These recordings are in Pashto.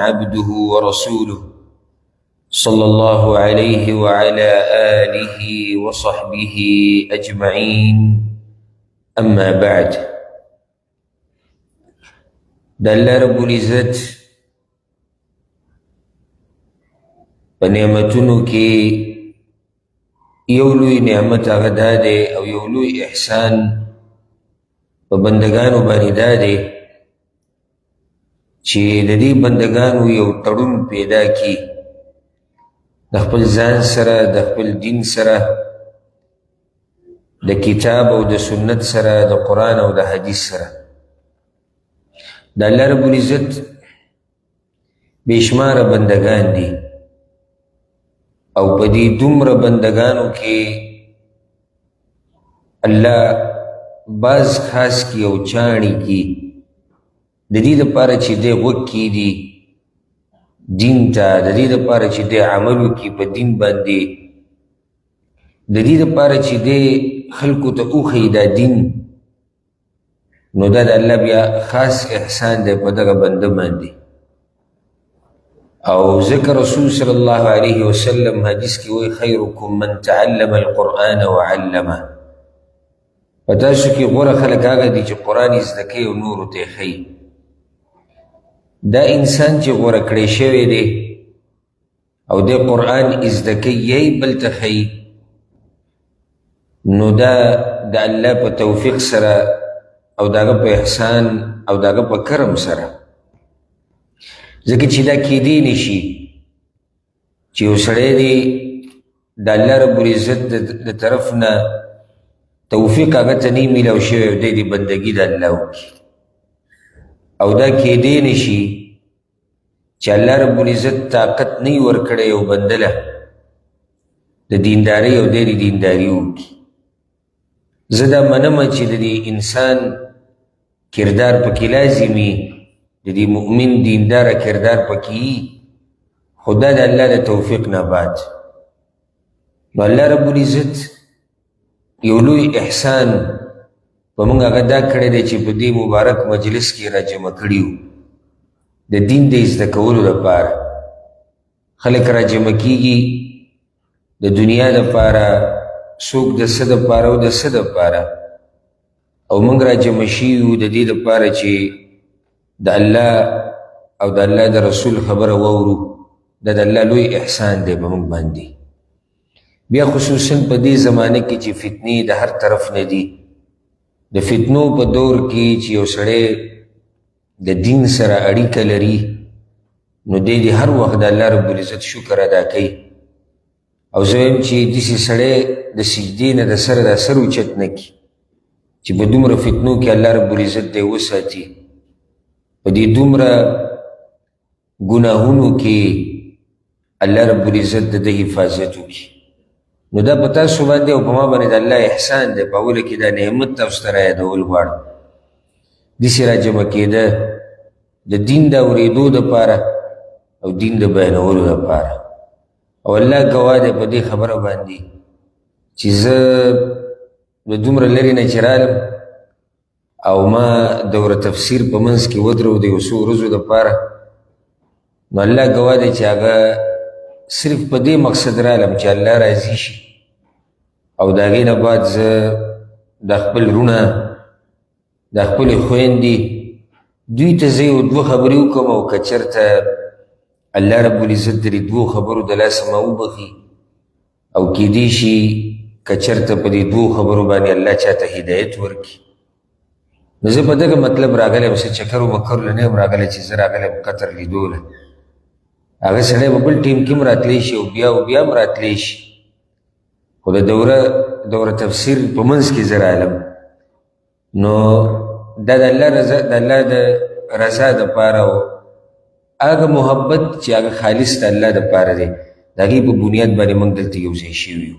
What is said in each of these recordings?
عبده ورسوله صلى الله عليه وعلى آله وصحبه أجمعين أما بعد. الله رب العزت بنعمتونو کی یولوی نعمت هغه دا دی او یولوی احسان په بندگانو باندې دا دی چې د دې بندگانو یو تړون پیدا کی د خپل ځان سره د خپل دین سره د کتاب او د سنت سره د قرآن او د حدیث سره. د الله رب العزت بېشماره بندگان دي او په دې دومره بندگانو کې الله بعض خاص کی او چاڼي کی د دې لپاره چې دی غوږ کیږدي دین ته، د دې لپاره چې دی عمل وکړي په دین باندې، د دې لپاره چې دی خلکو ته وښیي دا دین، نو دا د الله بیا خاص احسان دی په دغه بنده باندې. او ذکر رسول صلی الله علیه وسلم حدیث کې وایي خیرکم من تعلم القرآن وعلمه. په تاسو کې غوره خلک هغه دي چې قرآن یې زده کوي او نورو ته یې ښیي. دا انسان چې غوره کړی شوی دی او د قرآن زده کوي یې بل ته ښیي، نو دا د الله په توفیق سره او د هغه په احسان او د هغه په کرم سره، ځکه چې دا کیدی نشي چې یو سړی دی د الله رب العزت د طرف نه توفیق هغه ته نه میلاو شوی او دی د بندګي د الله وکړي، او دا کیدی نشي چې الله رب العزت طاقت نه وي ورکړی یو بنده له د دیندارۍ او دی د دینداري وکړي. زه دا منم چې د دې انسان کردار پکې لازمي، د دې مؤمن دینداره کردار پکې، خو دا د الله د توفیق نه بعد. نو الله رب العزت یو لوی احسان په موږ هغه دا کړی دی چې په دې مبارک مجلس کې راجمع کړي وو د دین د زده کولو لپاره. خلک راجمع کېږي د دنیا لپاره، څوک د څه دپاره او د څه دپاره، او موږ راجمع شوي وو د دې لپاره چې د الله او د الله د رسول خبره واورو. دا د الله لوی احسان دی په موږ باندې. بیا خصوصا په دې زمانه کې چې فتنې د هر طرف نه دي، د فتنو په دور کې چې یو سړی د دین سره اړیکه لري، نو دی د هر وخت د الله رب العزت شکر ادا کوي. او زه وایم چې داسې سړی د سجدې نه د سره دا سر اوچت نه کړي چې په دومره فتنو کې الله رب العزت دی وساتي، په دې دومره ګناهونو کې الله رب العزت د ده حفاظت وکړي. نو دا په تاسو باندې او په ما باندې د الله احسان دی. په اوله کې دا نعمت تاسو ته رایادول غواړم، داسې راجمع کېده د دین د اورېدو دپاره او دین د بیانولو دپاره. او الله ګواه دی په دې خبره باندې چې زه د دومره لرې نه چې رالم او ما دوره تفسیر په منځ کې ودرو د یو څو ورځو دپاره، نو الله ګواه دی چې هغه صرف په دې مقصد رالم چې الله راضي شي. او د هغې نه بعد زه د خپل رونه د خپلې خویندې دوی ته زه یو دوه خبرې وکړم، او که چېرته الله رب العزت د دې دوو خبرو د لاسه ما وبخي او کیدی شي که چېرته په دې دوو خبرو باندې الله چاته هدایت ورکړي، نو زه په دغه مطلب راغلی یم. څه چکر و مکر له نه یم راغلی چې زه راغلی یم قطر لیدو له. هغه سړی به بل ټیم کې هم راتلی شي او بیا هم راتلی شي، خو د دوره تفسیر په منځ کې زه رالم. نو دا د الله د رضا دپاره او هغه محبت چې هغه خالص د الله دپاره دی، د هغې په بنیاد باندې موږ دلته یو ځای شوي یو.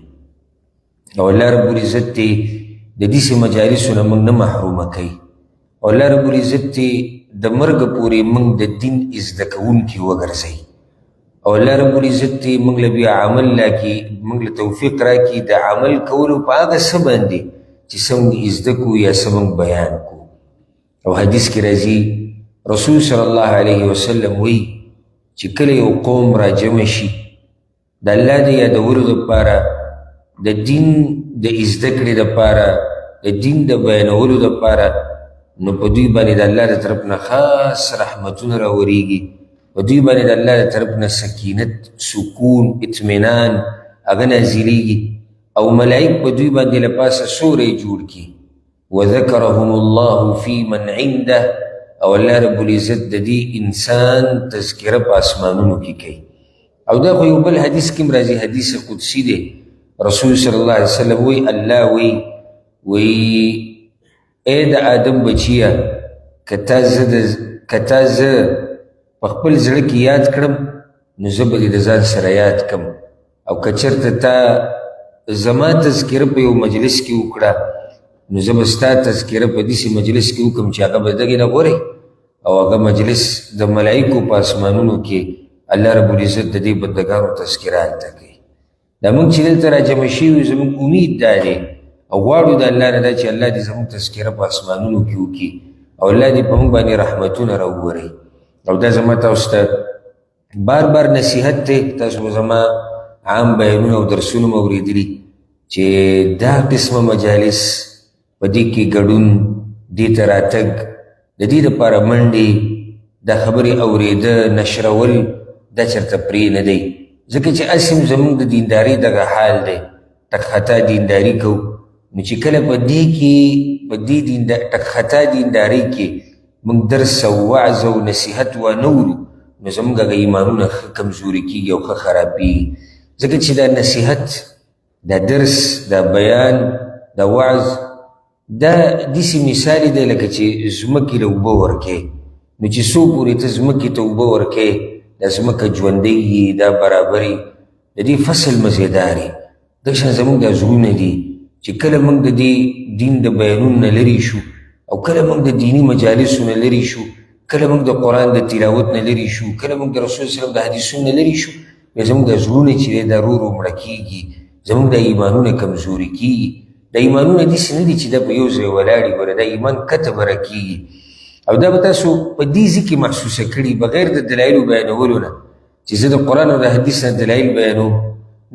او الله رب العزت دی د داسې مجالسو نه موږ نه محرومه کوي، او الله رب العزت دی د مرګه پورې موږ د دین زده کوونکي وګرځوي. او الله رب العزت دی موږ له بیا عمل راکړي، موږ له توفیق راکړي د عمل کولو په هغه څه باندې چې څه موږ زده کړو یا څه موږ بیان کړو. او حدیث کې راځي رسول صلی الله علیه وسلم وی چې کله یو قوم راجمع شي د الله د یادولو دپاره د دین د زده کړې دپاره د دین د بیانولو دپاره نو په دوی باندې د الله د طرف نه خاص رحمتونه راورېږي په دوی باندې د الله د طرف نه سکینت سکون اطمینان هغه نازلېږي او ملائک په دوی باندې له پاسه سوری جوړ کړي وذکرهم الله فی من عنده او الله رب العزت د دې انسان تذکره په اسمانونو کې کوي او دا خو یو بل حدیث کې هم راځي حدیث قدسي دی رسول صلی الله علیه وسلم وی الله وی اے د آدم بچیه که تا زه په خپل زړه کې یاد کړم نو زه به دې د ځان سره یاد کړم او که چېرته تا زما تذکره په یو مجلس کې وکړه نو زه به ستا تذکره په داسې مجلس کې وکړم چې هغه به دغې نه غورئ او هغه مجلس د ملایکو په اسمانونو کې الله رب العزت د دې بندګانو تذکره هلته کوي دا موږ چې دلته راجمع شوي زموږ امید دا دی او غواړو د الله نه دا چې الله دې زموږ تذکره په اسمانونو کې وکړي او الله دې په موږ باندې رحمتونه راوورئ او دا زما تاسو ته بار بار نصیحت دی تاسو به زما عام بیانونه او درسونه مو اورېدلي چې دا قسمه مجالس په دې کې ګډون دې ته راتګ د دې دپاره منډې دا خبرې اورېده نشرول دا چېرته پرې نه دی ځکه چې هسې هم زموږ د دیندارۍ دغه حال دی ټک خطا دینداري کوو نو چې کله په دې کې په دې ټک خطا دیندارۍ کې موږ درس او وعظ او نصیحت وانه ورو نو زموږ هغه ایمانونه ښه کمزوري کېږي او ښه خرابېږي ځکه چې دا نصیحت دا درس دا بیان دا وعظ دا داسې مثالي دی لکه چې ځمکې له اوبه ورکوې نو چې څو پورې ته ځمکې ته اوبه ورکوې دا ځمکه ژوندی وي دا برابري د دې فصل مزېداري دغه شان زموږ دا زړونه دي چې کله موږ د دې دین د بیانونو نه لرې شو او کله موږ د دینی مجالسو نه لرې شو کله موږ د قرآن د تلاوت نه لرې شو کله موږ د رسول صلی د حدیثونو نه لرې شو بیا زموږ دا زړونه چې دی دا رو رو مړه کېږي زموږ دا ایمانونه کمزوري کېږي دا ایمانونه داسې نه دي چې دا په یو ځای ولاړې ګوره دا ایمان کته بره کېږي او دا به تاسو په دې ځای کې محسوسه کړي بغیر د دلایلو بیانولو نه چې زه د قرآن او د حدیث نه دلایل بیانوم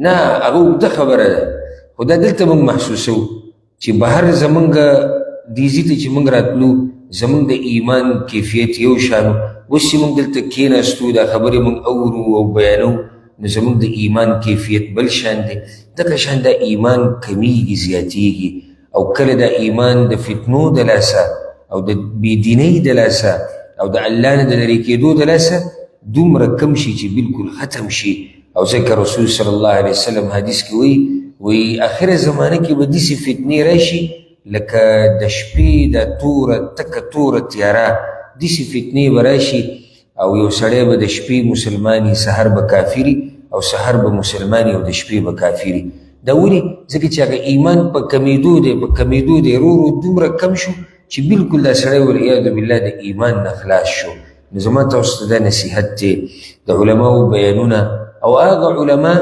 نه هغه اوږده خبره ده خو دا دلته موږ محسوسوو چې بهر زموږ دې ځای ته چې موږ راتلو زموږ د ایمان کیفیت یو شان اوس چې موږ دلته کېناستو دا خبرې موږ اورو او بیانو نو زموږ د ایمان کیفیت بل شان دی دغه شان دا ایمان کمیږي زیاتیږي او کله دا ایمان د فتنو د لاسه او د بېدینۍ د لاسه او د الله نه د لرې کېدو د لاسه دومره کم شي چې بالکل ختم شي او ځکه رسول صلی الله علیه وسلم حدیث کې وایي آخره زمانه کې به داسې فتنې راشي لکه د شپې د توره تکه توره تیاره داسې فتنې به راشي او یو سړی به د شپې مسلماني سحر به کافري او سحر به مسلماني او د شپې به کافري دا ولې ځکه چې هغه ایمان په کمیدو دی رو رو دومره کم شو چې بالکل دا سړی والعیاذ بالله د ایمان نه خلاص شو نو زما تاسو ته دا نصیحت دی د علماو بیانونه او هغه علما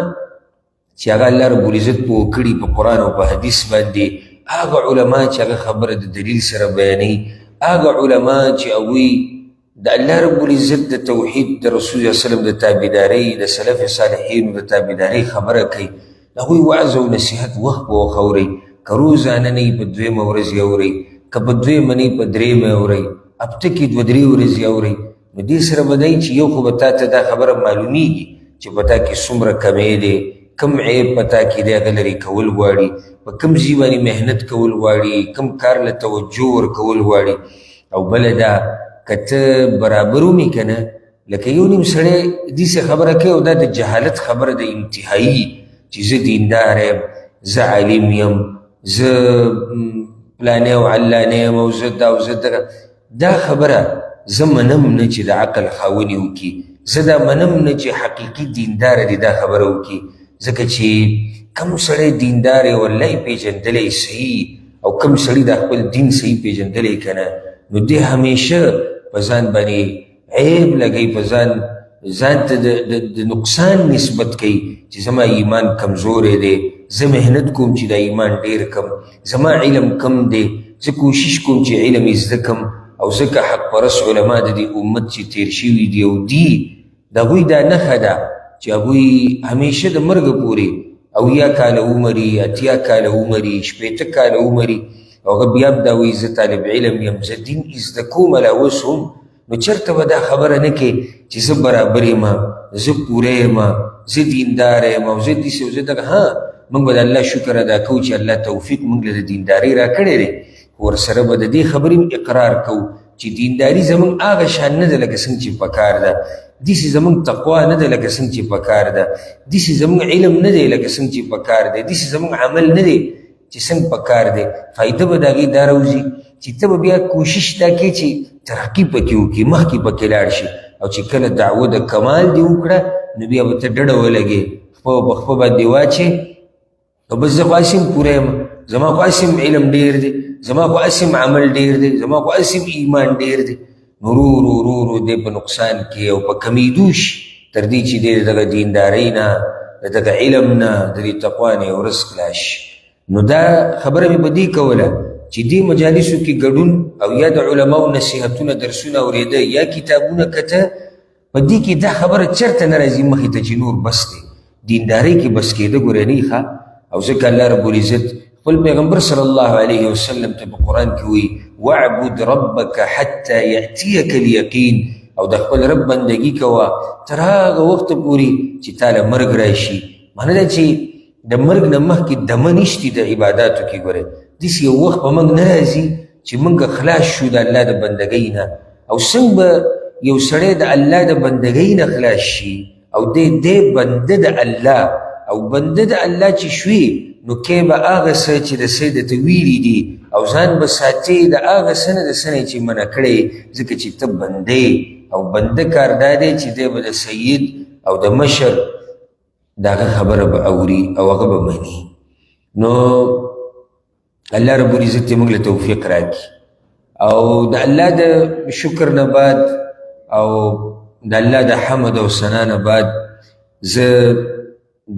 چې هغه الله رب العزت پوه کړي په قرآن او په حدیث باندې هغه علما چې هغه خبره د دلیل سره بیانوي هغه علما چې هغوی د الله رب العزت د توحید د رسول الله وسلم د تابعدارۍ د سلف صالحینو د تابعدارۍ خبره کوي د هغوی وعظ او نصیحت وخت په وخت اورئ که روزانه نه په دویمه ورځ یې اورئ که په دویمه نه په درېیمه اورئ هفته کې دوه درې ورځې اورئ نو دې سره به دی چې یو خو به تا ته دا خبره معلومیږي چې په تا کې څومره کمی دی کم عیب په تا کې دی هغه لرې کول غواړي په کم ځای باندې محنت کول غواړي کم کار له توجه ورکول غواړي او بله دا که ته برابر ومې که نه لکه یو نیم سړی داسې خبره کوي او دا د جهالت خبره د انتهایي چې زه دیندار یم زه عالم یم زه پلانی او علانی یم او زه دا او زه دغه دا خبره زه منم نه چې د عقل خاونې وکړي زه دا منم نه چې حقیقي دیندار دی دا خبره وکړي ځکه چې کم سړی دیندار یې والله پیژندلی صحیح او کم سړي دا خپل دین صحیح پیژندلی که نه نو دی همیشه په ځان باندې عیب لګوي په ځان ته د نقصان نسبت کوي چې زما ایمان کمزوری دی زه محنت کوم چې دا ایمان ډیر کم زما علم کم دی زه کوشش کوم چې علم یې زده کم او ځکه حق پرست علما د دې امت چې تیر شوي دي او دي د هغوی دا نښه ده چې هغوی همیشه د مرګه پورې 80 کاله ومري، 80 کاله ومري، 80 کاله ومري، او هغه بیا دا وایي زه طالب علم یم، زه دین زده کوم لا اوس هم. نو چېرته به دا خبره نه کې چې زه برابر یم، زه پوره یم، زه دینداره یم او زه داسې او زه دغه. ها، موږ به د الله شکر ادا کوو چې الله توفیق موږ له د دیندارۍ راکړی دی، ورسره به د دې خبرې اقرار کوو چې دینداري زموږ هغه شان نه ده لکه څنګه چې پکار ده، داسې زموږ تقوا نه ده لکه څنګه چې پکار ده، داسې زموږ علم نه دی لکه څنګه چې پکار دی، داسې زموږ عمل نه دی چې څنګه پکار دی. فایده به د هغې دا راوځي چې ته به بیا کوشش دا کوې چې ترقي پکې وکړي، مخکې پکې لاړ شي. او چې کله دعوه د کمال دې وکړه نو بیا به ته ډډه ولګې، خپه په خپه باندې واچې او بس زه خو هسې پوره یم، زما خو هسې علم ډېر دی، زما خو هسې عمل ډېر دی، زما خو هسې ایمان ډېر دی. نو ورو ورو ورو دی په نقصان کې او په کمیدو شي تر دې چې دی د دغه دیندارۍ نه، د دغه علم نه، د دې تقوا نه یې ورځ خلاص شي. نو دا خبره مې په دې کوله چې دې مجالسو کې ګډون او یا د علماو نصیحتونه درسونه اورېده یا کتابونه کته، په دې کې دا خبره چېرته نه راځي مخې ته چې نور بس دی، دیندارۍ کې بس کېده ګورې نه ښه. او ځکه الله رب العزت خپل پیغمبر صلی الله علیه وسلم ته په قرآن کې وایي واعبد ربک حتی یأتیک الیقین، او د خپل رب بندګي کوه تر هغه وخته پورې چې تا له مرګ راشي. معنی ده چې د مرګ نه مخکې دمه نشتي د عباداتو کې. ګورې داسې یو وخت په موږ نه راځي چې موږ خلاص شو د الله د بندګۍ نه. او څنګه به یو سړی د الله د بندګۍ نه خلاص شي او دی بنده د الله، او بنده د الله چې شوي نو کې به هغه څه چې د څه درته ویلي دي او ځان به ساتې د هغه څه نه د څه نه چې منع کړی، ځکه چې ته بنده او بنده کار دا دی چې دی به د سید او د مشر د هغه خبره به اوري او هغه به مني. نو الله رب العزت موږ له توفیق راکړي او د الله د شکر نه بعد او د الله د حمد او ثنا نه بعد زه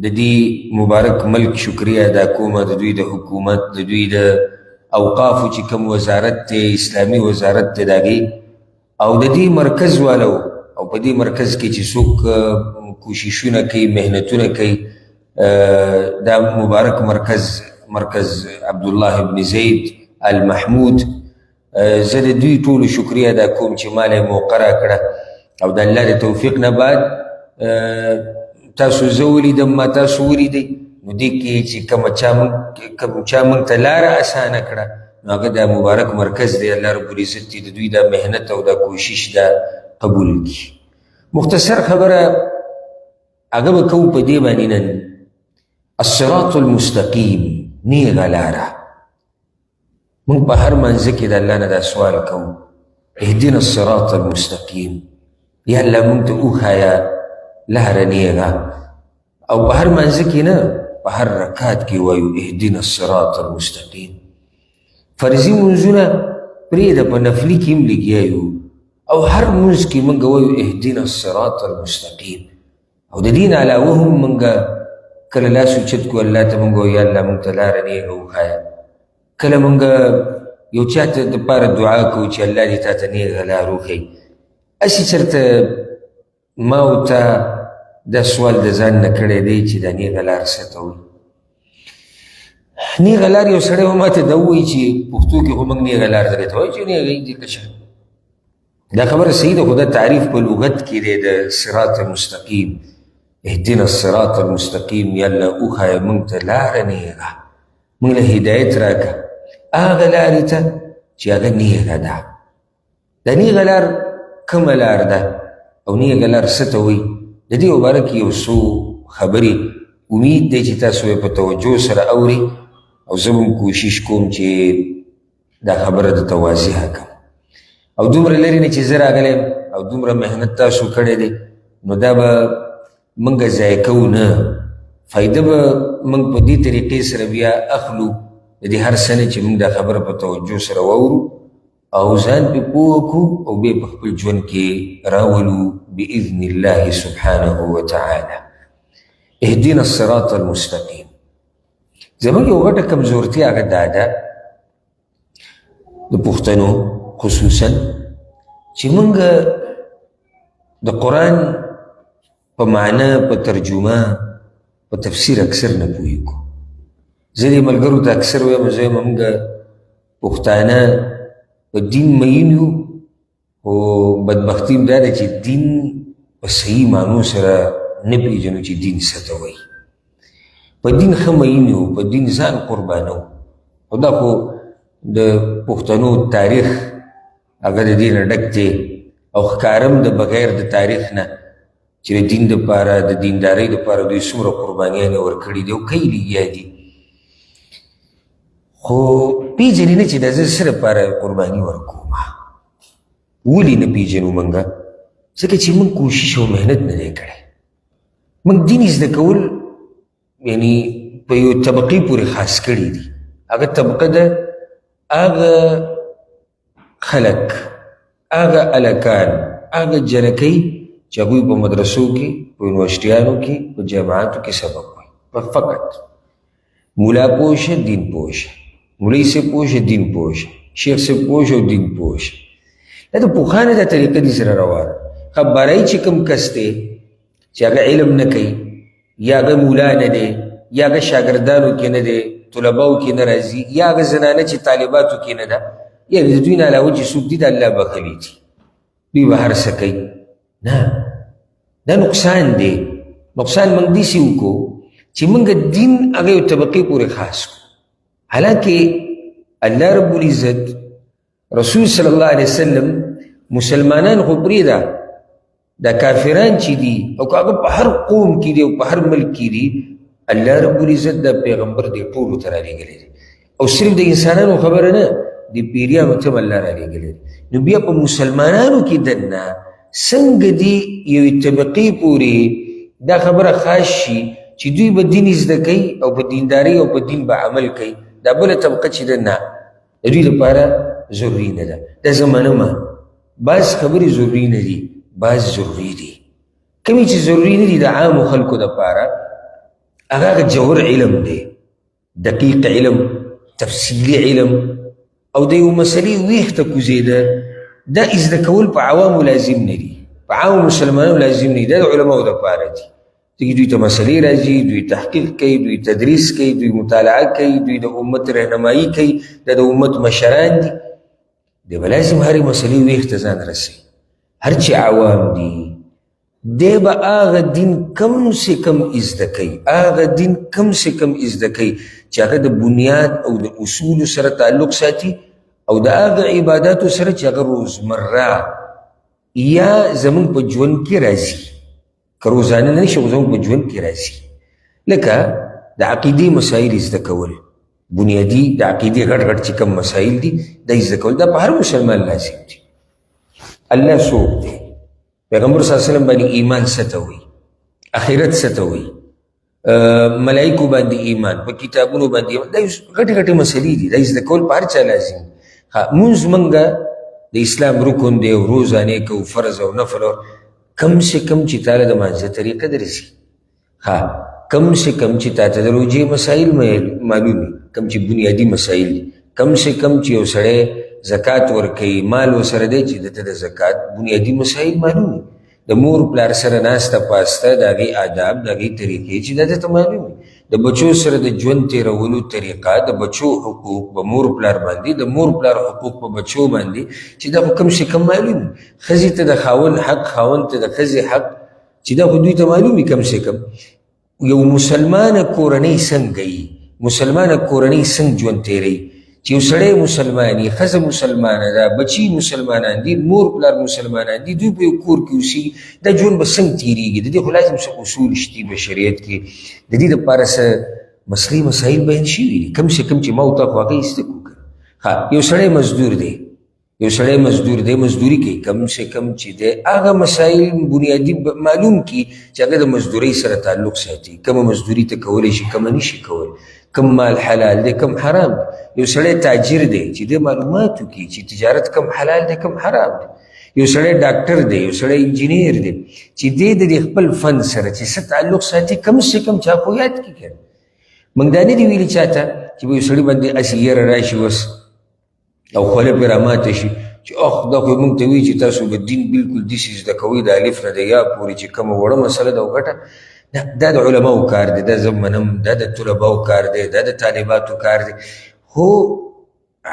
د دې مبارک ملک شکریه ادا کوم، د دوی د حکومت، د دوی د اوقافو چې کوم وزارت دی، اسلامي وزارت دی د هغې، او د دې مرکز والو، او په دې مرکز کې چې څوک کوششونه کوي، محنتونه کوي، دا مبارک مرکز عبدالله ابن زید المحمود، زه د دوی ټولو شکریه ادا کوم چې ما له موقع راکړه. او د الله د توفیق نه بعد تاسو زه ولیدم، ما تاسو ولیدئ، نو دې کې چې کوم چا موږ ته لاره اسانه کړه نو هغه دا مبارک مرکز دی. الله رب العزت دې د دوی دا محنت او دا کوشش دا قبول کړي. مختصر خبره هغه به کوو په دې باندې نن، الصراط المستقیم، نیغه لاره. موږ په هر منځ کې د الله نه دا سوال کوو اهدنا الصراط المستقیم، یا الله موږ ته وښایه لاره نیغه. او په هر منځ کې نه، په هر رکعت کې وایو اهدنا الصراط المستقیم. فرضي منځونه پرېږده، په نفلي کې هم لګیا یو، او هر منځ کې موږ وایو اهدنا الصراط المستقیم. او د دې نه علاوه هم موږ کله لاس اوچت کړو الله ته، موږ وایو یا الله موږ ته لاره نیغه وښایه. کله موږ یو چا ته دپاره دعا کوو چې الله دې تا ته نیغه لار وښیي. هسې چېرته ما او تا دا سوال د ځان نه کړی دی چې دا نیغه لار څه ته وایي. نیغه لار یو سړی به ما ته دا ووایي چې پښتو کې خو موږ نیغه لار درې ته وایو چې نیغه یې دې کشه. دا خبره صحیح ده، خو دا تعریف په لغت کې دی د صراط مستقیم. اهدنا الصراط المستقیم، یا الله وښایه موږ ته لاره نیغه، موږ له هدایت راکړه هغه لارې ته چې هغه نیغه ده. دا نیغه لار کومه لار ده او نیغه لار څه ته وایي؟ د دې باره کې یو څو خبرې امید دی چې تاسو یې په توجه سره اوري، او زه هم کوشش کوم چې دا خبره درته واضحه کړم. او دومره لرې نه چې زه راغلی او دومره محنت تاسو کړی دی نو دا به موږ ضایع کوو نه، فایده به موږ په دې طریقې سره بیا اخلو د دې هر څه نه چې موږ دا خبره په توجه سره واورو او ځان پې پوه کړو او بیا په خپل ژوند کې راولو باذن الله سبحانه وتعالی. اهدنا الصراط المستقیم. زموږ یو غټه کمزورتي هغه دا ده د پښتنو خصوصا چې موږ د قرآن په معنا په ترجمه په تفسیر اکثر نه پوهېږو. زه دې ملګرو ته اکثر وایم زه وایم موږ پښتانه په دین مین یو خو بدبختي هم دا ده چې دین په صحیح معنو سره نه پېژنو چې دین څه ته وایي. په دین ښه مین یو، په دین ځان قربانو. خو دا خو د پښتنو تاریخ هغه د دې نه ډک دی او ښکارم د بغیر د تاریخ نه چې د دین دپاره د دیندارۍ دپاره دوی څومره قربانیانې ورکړي دي او کوي لګیا دي. خو پیژنې نه چې دا زه څه دپاره قرباني ورکوم. ولې نه پیژنو موږ؟ ځکه چې موږ کوشش او محنت نه دی کړی. موږ دین زده کول یعنې په یو طبقې پورې خاص کړي دي. هغه طبقه ده هغه خلک، هغه هلکان، هغه جنکۍ چې هغوی په مدرسو کې، په یونیورسټیانو کې، په جامعاتو کې سبق وایي. فقط مولا پوه شه دین پوه شه، مولوي صاحب پوه شه دین پوه شه، شیخ صاحب پوه شه او دین پوه شه. دا د پوخانو دا طریقه دي سره روانه. خبرای چې کوم کس دی چې هغه علم نه کوي، یا هغه مولا نه دی، یا هغه شاګردانو کې نه دی، طلباو کې نه راځي، یا هغه زنانه چې طالباتو کې نه ده، یعنې د دوی نه علاوه چې څوک دي د الله بخلي دي، دوی به هر څه کوي. نه، دا نقصان دی. نقصان موږ داسې وکړو چې موږ دین هغه یو طبقې پورې خاص کړو. حالانکې الله رب العزت رسول صلی الله علیه وسلم مسلمانان خو پرېږده، دا کافران چې دي او که هغه په هر قوم کې دي او په هر ملک کې دي، الله رب العزت دا پیغمبر دی ټولو ته رالیږلی دی. او صرف د انسانانو خبره نه، د پیریانو ته هم الله رالیږلی دی. نو بیا په مسلمانانو کې دننه څنګه دي یوې طبقې پورې دا خبره خاص شي چې دوی به دین زده کوي او په دیندارۍ او په دین به عمل کوي، دا بله طبقه چې ده نه، د دوی لپاره ضروري نه ده. دا زه منمه، بعض خبرې ضروري نه دي، بعض ضروري دي. کومې چې ضروري نه دي د عامو خلکو دپاره هغه جوهر علم دی، دقیق علم، تفصیلي علم او د یو مسلې ویښته کوزېده، دا زده کول په عوامو لازم نه دي، په عامو مسلمانانو لازم نه دي، دا د علماو دپاره دي. ځکه دوی ته مسلې راځي، دوی تحقیق کوي، دوی تدریس کوي، دوی مطالعه کوي، دوی د امت رهنمایي کوي، دا د امت مشران دي. دی به لازم هرې مسلې ویښته ځان رسوي. هر چې عوام دي دی به هغه دین کم سے کم زده کوي، هغه دین کم سے کم زده کوي چې هغه د بنیاد او د اصولو سره تعلق ساتي او د هغه عباداتو سره چې هغه روزمره یا زمونږ په ژوند کې راځي. که روزانه نه شي خو زمونږ په ژوند کې راځي. لکه د عقیدې مسایل زده کول، بنیادي د عقیدې غټ غټ چې کوم مسایل دي دا زده کول، دا په هر مسلمان لازم دي. الله څوک دی؟ پیغمبر صلی الله علیه وسلم باندې ایمان څه ته وایي؟ آخرت څه ته وایي؟ ملایکو باندې ایمان، په کتابونو باندې ایمان، دا غټې غټې مسلې دي، دا زده کول په هر چا لازم دي. مونځ موږ د اسلام رکن دی او روزانې کوو، فرض او نفل، کم سے کم چې تاله د مانځه طریقه درسي، کم سے کم چې تا ته د روژې مسایل معلومي، کم چې بنیادي مسایل دي، کم سے کم چې یو سړی زکات ورکوي، مال ورسره دی چې دته د زکات بنیادي مسایل معلومي، د مور پلار سره ناسته پاسته، د هغې آداب، د هغې طریقې چې دا درته معلومي، د بچو سره د ژوند تېرولو طریقه، د بچو حقوق په مور پلار باندې، د مور پلار حقوق په بچو باندې چې دا خو کم سے کم معلومي. ښځې ته د خاوند حق، خاوند ته د ښځې حق چې دا خو دوی ته معلومي کم سے کم. یو مسلمانه کورنۍ څنګه وي، مسلمانه کورنۍ څنګه ژوند تېروي چې یو سړی مسلمان وي، ښځه مسلمانه ده، بچي مسلمانان دي، مور پلار مسلمانان دي، دوی په یو کور کې اوسېږي، دا ژوند به څنګه تېرېږي؟ د دې خو لازم څه اصول شته په شریعت کې، د دې دپاره څه مسلې مسایل بیان شوي دي، کم سے کم چې ما او تا خو هغه زده کړو. یو سړی مزدور دی، یو سړی مزدور دی، مزدوري کوي، کم سے کم چې دی هغه مسایل بنیادي معلوم کړي چې هغه د مزدورۍ سره تعلق ساتي، کومه مزدوري ته کولی شي، کومه نه شي کولی، کم مال حلال دی، کم حرام دی. یو سړی تاجر دی چې د معلومات وکړي چې تجارت کم حلال دی، کم حرام دی. یو سړی ډاکټر دی، یو سړی انجینیر دی چې دی د خپل فن سره چې څه تعلق ساتي، کم سے کم چا خو یاد کړي. که موږ دا نه دي ویلي چاته چې یو سړي باندې هسې یره راشي اوس او خوله پرې راماته شي چې دا خو موږ ته وایي چې تاسو به دین بالکل داسې زده کوئ د الف نه د یا پورې چې کومه وړه مسله ده او ګټه، دا د علماو کار دی، دا زه منم، دا د طلباو کار دی، دا د طالباتو کار دی. خو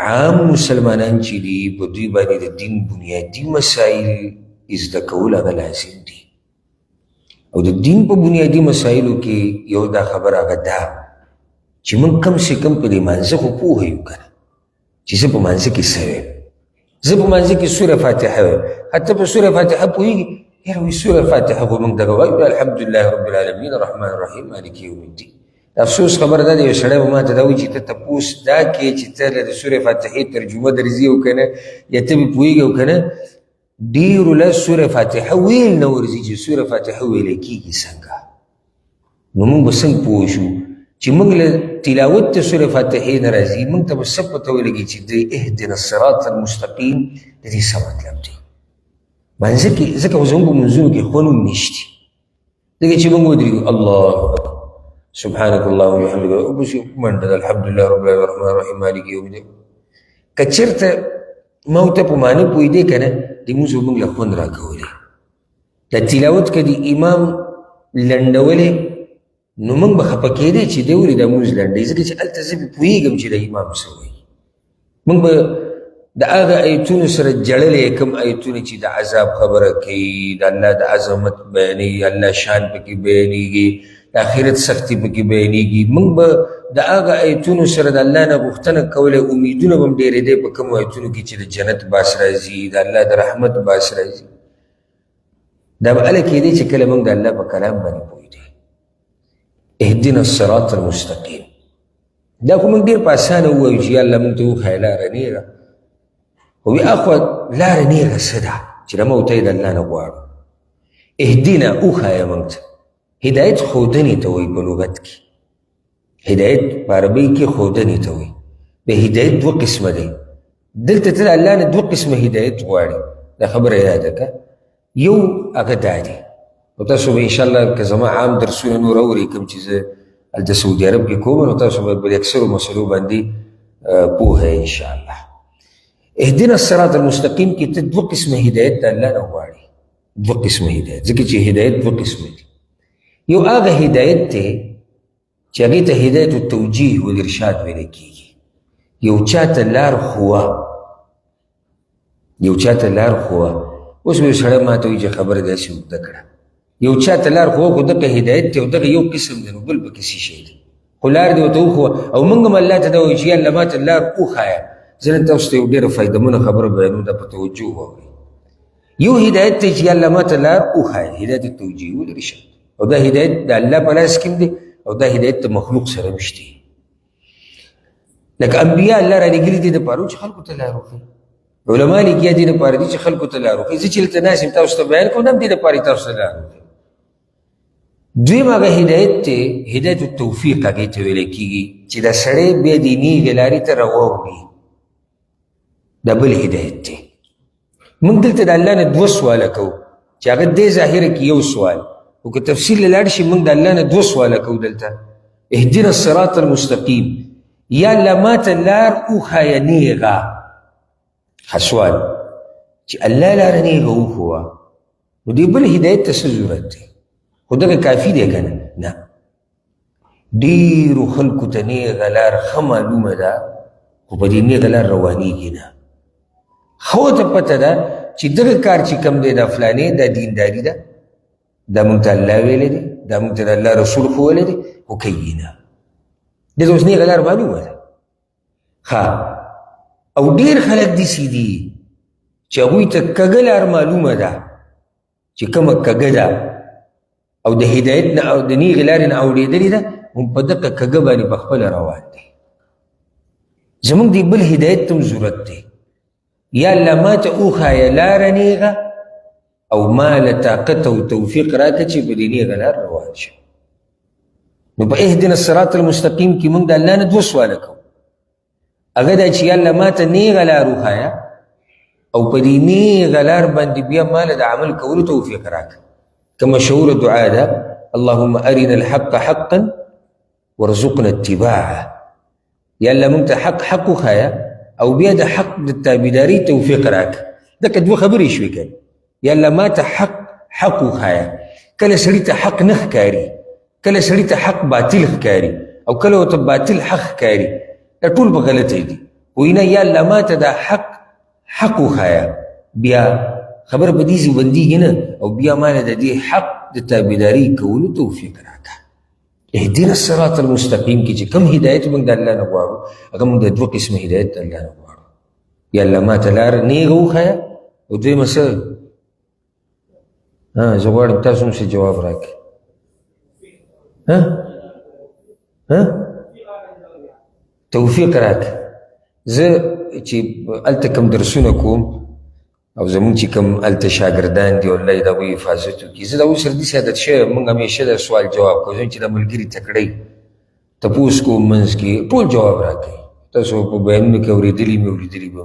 عام مسلمانان چې دي په دوی باندې د دین بنیادي مسایل زده کول هغه لازم دي. او د دین په بنیادي مسایلو کې یو دا خبره هغه ده چې موږ کم سے کم په دې مانځه خو پوهه یو که نه چې زه په مانځه کې څه ویم. زه په مانځه کې سوره فاتحه ویم، حتی په سوره فاتحه پوهېږي، یاره وایي سوره فاتحه خو موږ دغه وایو الحمدلله رب العالمین الرحمن الرحیم مالک یوم الدین. افسوس خبره دا ده یو سړی به ما ته دا وایي چې ته تپوس دا کې چې ته د سورې فاتحې ترجمه درځي او که نه یا ته به پوهېږي او که نه، ډېرو له سورې فاتحه ویل نه ورځي چې سورې فاتحه ویلی کېږي څنګه. نو موږ به څنګه پوه شو چې موږ له تلاوت د سورې فاتحې نه راځي، موږ ته به څه پته ولګي چې د اهدنا الصراط المستقیم د دې څه مطلب دی. مانځه کې ځکه خو زموږ په منځونو کې خوند هم نشته، ځکه چې موږ ودرېږو الله اکبر سبحانك اللهم وبحمدك وبس منډه ده الحمدلله رب العالمین الرحمن الرحیم مالک یوم الدین. که چېرته ما ورته په معنی پوهېدې که نه د لمونځ به موږ له خوند راکولی. د تلاوت که د امام لنډولی نو موږ به خفه کېدی چې دی ولې دا لمونځ لنډوي، ځکه چې هلته زه پوهېږم چې د امام څه وایي. موږ به د هغه ایتونو سره جړلی کوم ایتونه چې د عذاب خبره کوي، د الله د عظمت بیانوي، الله شان پکې بیانېږي، د آخرت سختي پکې بیانېږي. موږ به د هغه ایتونو سره د الله نه غوښتنه کولی، امیدونه به هم ډېرېدی په کومو ایتونو کې چې د جنت باس راځي، د الله د رحمت باس راځي. دا به هله کېدی چې کله موږ د الله په کلام باندې پوهېدی. اهدنا الصراط المستقیم دا خو موږ ډېر په اسانه ووایو چې یا الله موږ ته وښایه لاره نیغه، خو وی اخوا لاره نیغه څه ده چې د موته یې د الله نه غواړو. اهدنا وښایه موږ ته، هدایت ښودنې ته وایي په لغت کې. هدایت په عربۍ کې ښودنې ته وایي. د هدایت دوه قسمه دی، دلته ته د الله نه دوه قسمه هدایت غواړي. دا خبره یاده که یو هغه دا دی، او تاسو به انشاءالله که زما عام درسونه نور اورئ کوم چې زه هلته سعودي عرب کې کوم، نو تاسو به په اکثرو مسلو باندې پوهه انشاءالله. اهدنا الصراط المستقیم کې ته دوه قسمه هدایت د الله نه غواړي. دوه قسمه هدایت، ځکه چې هدایت دوه قسمه دي. یو هغه هدایت دی چې هغې ته هدایت التوجیه والارشاد ویلی کېږي. یو چاته لار ښوه، یو چاته لار ښوه. اوس به یو سړی ما ته وایي چې خبره داسې اوږده کړه، یو چاته لار ښوه، خو دغه هدایت دی او دغه یو قسم دی، نو بل پکې څه شی دی، خو لار دې ورته وښوه. او موږ هم الله ته دا وایو چې یا الله ما ته لار وښایه. زه نن تاسو ته یو ډېره فایدهمنه خبره بیانوم، دا په توجه واورئ. یو هدایت دی چې یا الله ما ته لار وښایه، هدایت التوجیه والارشاد، او دا هدایت د الله په لاس کې دی، او دا هدایت د مخلوق سره هم شته. لکه انبیا الله رالېږلي دي دپاره چې خلکو ته لار وښایي، علما لېږیا دي دپاره دي چې خلکو ته لار وښایي. زه چې دلته ناست یم تاسو ته بیان کوم، هم دې دپاره تاسو ته لار وښایي. دویم هغه هدایت دی هدایت التوفیق هغې ته ویلی کېږي، چې دا سړی بیا د نیغې لارې ته راواوړي. دا بل هدایت دی. موږ دلته د الله نه دوه سواله کوو چې هغه دې ظاهره کې یو سوال، او که تفصیل له لاړ شي موږ د الله نه دوه سواله کوو دلته. اهدنا الصراط المستقیم، یا الله ما ته لار وښایه نیغه. ښه سوال چې الله لاره نیغه وښوه، نو دې بل هدایت ته څه ضرورت دی؟ خو دغه کافي دی که نه؟ نه، ډېرو خلکو ته نیغه لار ښه معلومه ده، خو په دې نیغه لار روانېږي نه. ښه ورته پته ده چې دغه کار چې کوم دی دا فلانې دا دینداري ده، دا موږ ته الله ویلی دی، دا موږ ته د الله رسول ښوولی دی، خو کوي نه. دې ته اوس نیغه لار معلومه ده. ښه، او ډېر خلک داسې دي چې هغوی ته کږه لار معلومه ده، چې کومه کږه ده او د هدایت نه او د نیغې لارې نه اورېدلې ده، هم په دغه کږه باندې په خپله روان دی. زموږ دې بل هدایت ته هم ضرورت دی. یا الله ما ته وښایه لاره نیغه، او ما له طاقت او توفیق راکړه چې په دې نیغه لار روان شم. نو په اهدنا الصراط المستقیم کې موږ د الله نه دوه سواله کوو. هغه دا چې یا الله ما ته نیغه لار وښایه، او په دې نیغه لار باندې بیا ما له د عمل کولو توفیق راکړه. که مشهوره دعا ده، اللهم ارنا الحق حقا وارزقنا اتباعه. یا الله موږ ته حق حق وښایه، او بیا د حق د تابعداري توفیق راکړه. دکه دوه خبرې شوې که یا الله ما ته حق وښایه. کله سړي ته حق نه ښکاري، کله سړي ته حق باطل ښکاري او کله ورته باطل حق ښکاري، دا ټول به غلطه دي. وایي نه یا الله ما ته دا حق وښایه، بیا خبر په دې بندېږي نه، او بیا ما د دې حق د تابعداري کولو توفیق راکړه. اهدنا الصراط المستقیم کې چې کوم هدایت موږ د الله نه غواړو، هغه موږ د دوه قسمه هدایت د الله نه غواړو. یا الله ما ته لاره نیغه وښایه، او دویمه څه؟ زه غواړم تاسو هم څه جواب راکړئ. توفیق راکړه. زه چې هلته کوم درسونه کوم او زمونږ چې کوم هلته شاګردان دي الله یې د هغوی حفاظت وکړي، زه د هغوی سره داسې عادت شوی موږ همیشه د سوال جواب کوو. زموږ چې د ملګري تکړه تپوس کوم منځ کې ټول جواب راکوي. تاسو په بیانونو کې اورېدلي مې اورېدلي به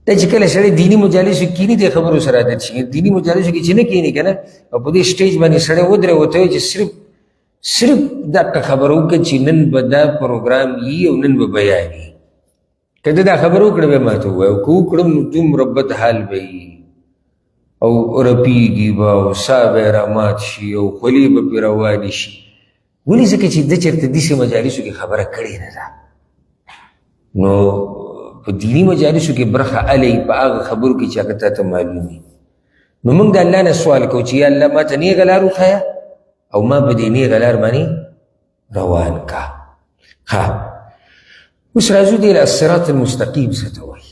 دا چې کله سړی دیني مجالسو کې کیني د خبرو سره عادت شي. دیني مجالسو کې چې نه کیني که نه، او په دې سټیج باندې سړی ودرې ورته وایي چې صرف دقه خبره وکړه چې نن به دا پروګرام وي او نن به بیان وي. که ته دا خبره وکړه بیا ما ته ووایه، او که وکړم نو دومره بد حال به وي او رپېږي به او ساه به یې رامات شي او خولې به پرې روانې شي. ولې؟ ځکه چې ده چېرته داسې مجالسو کې خبره کړې نه ده. نو په دیني مجالسو کې برخه الی په هغه خبرو کې چې هغه تا ته معلوم وي. نو موږ د الله نه سوال کوو چې یا الله ما ته نیغه لار وښایه او ما په دې نیغه لار باندې روان کا. اوس راځو دې الصراط المستقیم څه ته وایي،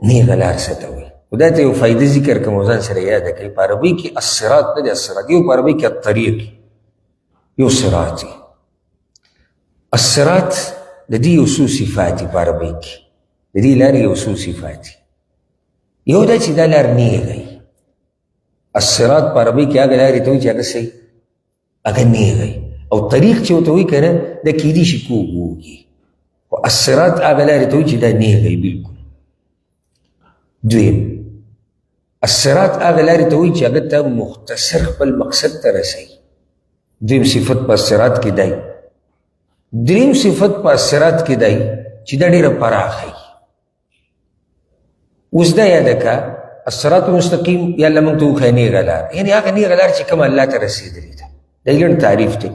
نیغه لار څه ته وایي. خدای ته یو فایده ذکر کوم او ځان سره یاده کړئ. په عربي کې الصراط نه دی، الصراط یو په عربي کې الطریق یو صراط دی. الصراط د دې یو څو صفات دي په عربي کې، د دې لارې یو څو صفات دي. یو دا چې دا لار نیغه وي. الصراط په عربي کې هغه لارې ته وایي چې هغه څه وي، هغه نیغه وي. او طریق چې ورته وایي که نه، دا کیدای شي کوږ ووږي، خو الصراط هغه لارې ته وایي چې دا نیغه وي بلکل. دویم الصراط هغه لارې ته وایي چې هغه ته مختصر خپل مقصد ته رسوي. دویم صفت په الصراط کې دی. دریم صفت په الصراط کې دی چې دا ډېره پراخه وي. اوس دا یاده که الصراط مستقیم یا الله موږ ته وښایه نیغه لار، یعنې هغه نیغه لار چې کومه الله ته رسېدلې ده. دا لنډ تعریف دی.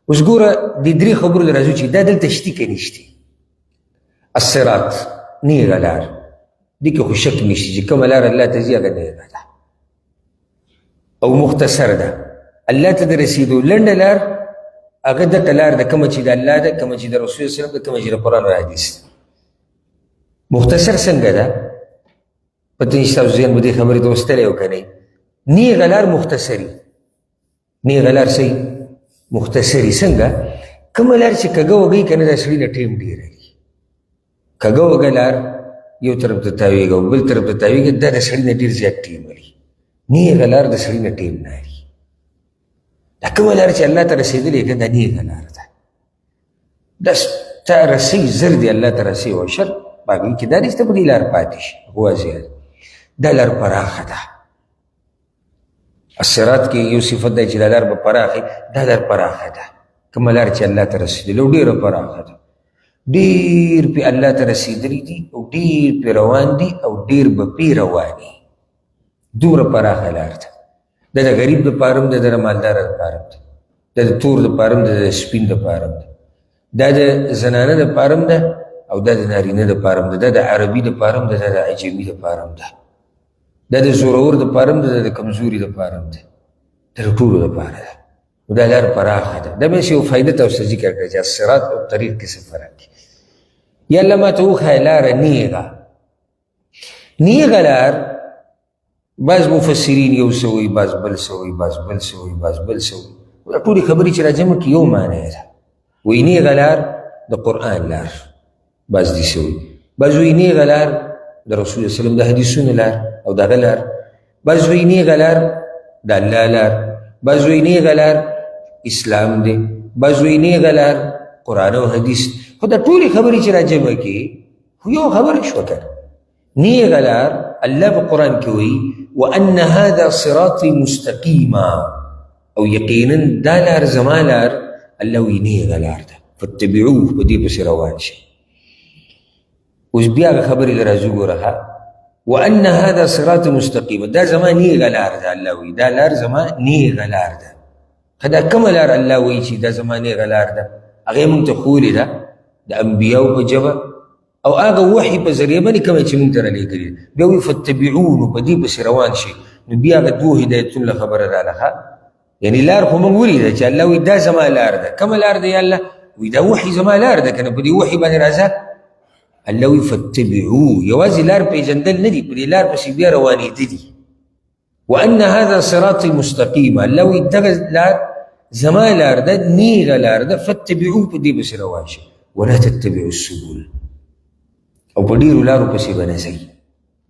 اوس ګوره دې درې خبرو ته راځو چې دا دلته شتي که نشتي. الصراط نیغه لار، دې کې خو شک نشته چې کومه لار الله ته ځي هغه نیغه ده او مختصر ده. الله ته د رسېدو لنډه لار هغه دغه لار ده، کومه چې د الله ده، کومه چې د رسول صلی الله علیه وسلم ده، کومه چې د قرآن او حدیث ده. مختصر څنګه ده؟ پته نشته تاسو ذهن به دې خبرې ته وستلی او که نه. نیغه لار مختصري، نیغه لار څه مختصري. څنګه؟ کومه لار چې کږه وږئ که نه، دا سړي نه ټیم ډېروي. کږه وږه لار یو طرف ته تاویږي او بل طرف ته تاویږي، دا د سړي نه ډېر زیات ټیم لري. نیغه لار د سړي نه ټیم نه لري. دا کومه لار چې الله ته رسېدلې که دا نیغه لار ده، دا تا رسۍ زر دی الله ته رسۍ او شر په هغوی کې دا نشته په دې لار پاتې شي. واضح دا لار پراخه ده. الصراط کې یو صفت دی چې دا لار به پراخه، دا لار پراخه ده. کومه لار چې الله ته رسېدلې او ډېره پراخه ده، ډېر پې الله ته رسېدلي دي او ډېر پې روان دي او ډېر به پې رواني. دومره پراخه لار ده. دا د غریب دپاره هم ده، د مالداره دپاره هم ده، دا د تور دپاره هم ده، د سپین دپاره هم ده، دا د زنانه دپاره هم ده او دا د نارینه دپاره هم ده، دا د عربي دپاره هم ده، دا د عجمي دپاره هم ده، دا د زورور دپاره هم ده، دا د کمزوري دپاره هم ده، دا د ټولو دپاره ده. دا لار پراخه ده. دا مې یو فایده تاسو ته ذکر کړی چې الصراط او طریق کې څه فرق دی. یا الله ما ته وښایه لاره نیغه. نیغه لار بعض مفسرین یو څه وایي، بعض بل څه وایي، بعض بل څه وایي، بعض بل څه وایي. دا ټولې خبرې چې راجمع کړي یو معنی ده. وایي نیغه لار د قرآن لار، بعض داسې وایي. بعض وایي نیغه لار د رسول الله صلی الله علیه وسلم د حدیثونو لار او دغه لار. بعض وایي نیغه لار د الله لار. بعض وایي نیغه لار اسلام دی. بعض وایي نیغه لار قرآن او حدیث. خو دا ټولې خبرې چې راجمع کړي خو یو خبره شوه که نیغه لار الله په قرآن کې وایي وان هذا صراطي مستقیما، او یقینا دا لار زما لار، الله وایي نیغه لار ده، فاتبعوه، په دې پسې روان شئ. اوس بیا هغه خبرې له راځو ګوره ها وان هذا صراط مستقیم دا زما نیغه لار ده الله وایي دا لار زما نیغه لار ده ښه دا کومه لار الله وایي چې دا زما نیغه لار ده هغه یې موږ ته ښولې ده د انبیاو په ژبه او هغه وحي په ذریعه باندې کومه چې موږ ته رالېږلې بیا وایي فاتبعوه نو په دې پسې روان شي نو بیا هغه دوه هدایتونه خبره راله ښه یعنی لار خو موږ ولیده چې الله وایي دا زما لار ده کومه لار ده یا الله وایي دا وحي زما لار ده که نه په دې وحي باندې راځه الله وی فاتبعوه یوازې لار پیژندل نه دي په دې لار پسې بیا روانېده دي وان هذا صراطي مستقیم الله وی دغه لار زما لار ده نیغه لار ده فاتبعوه په دې پسې روان شي ولا تتبعوا السبل او په ډېرو لارو پسې به نه ځئ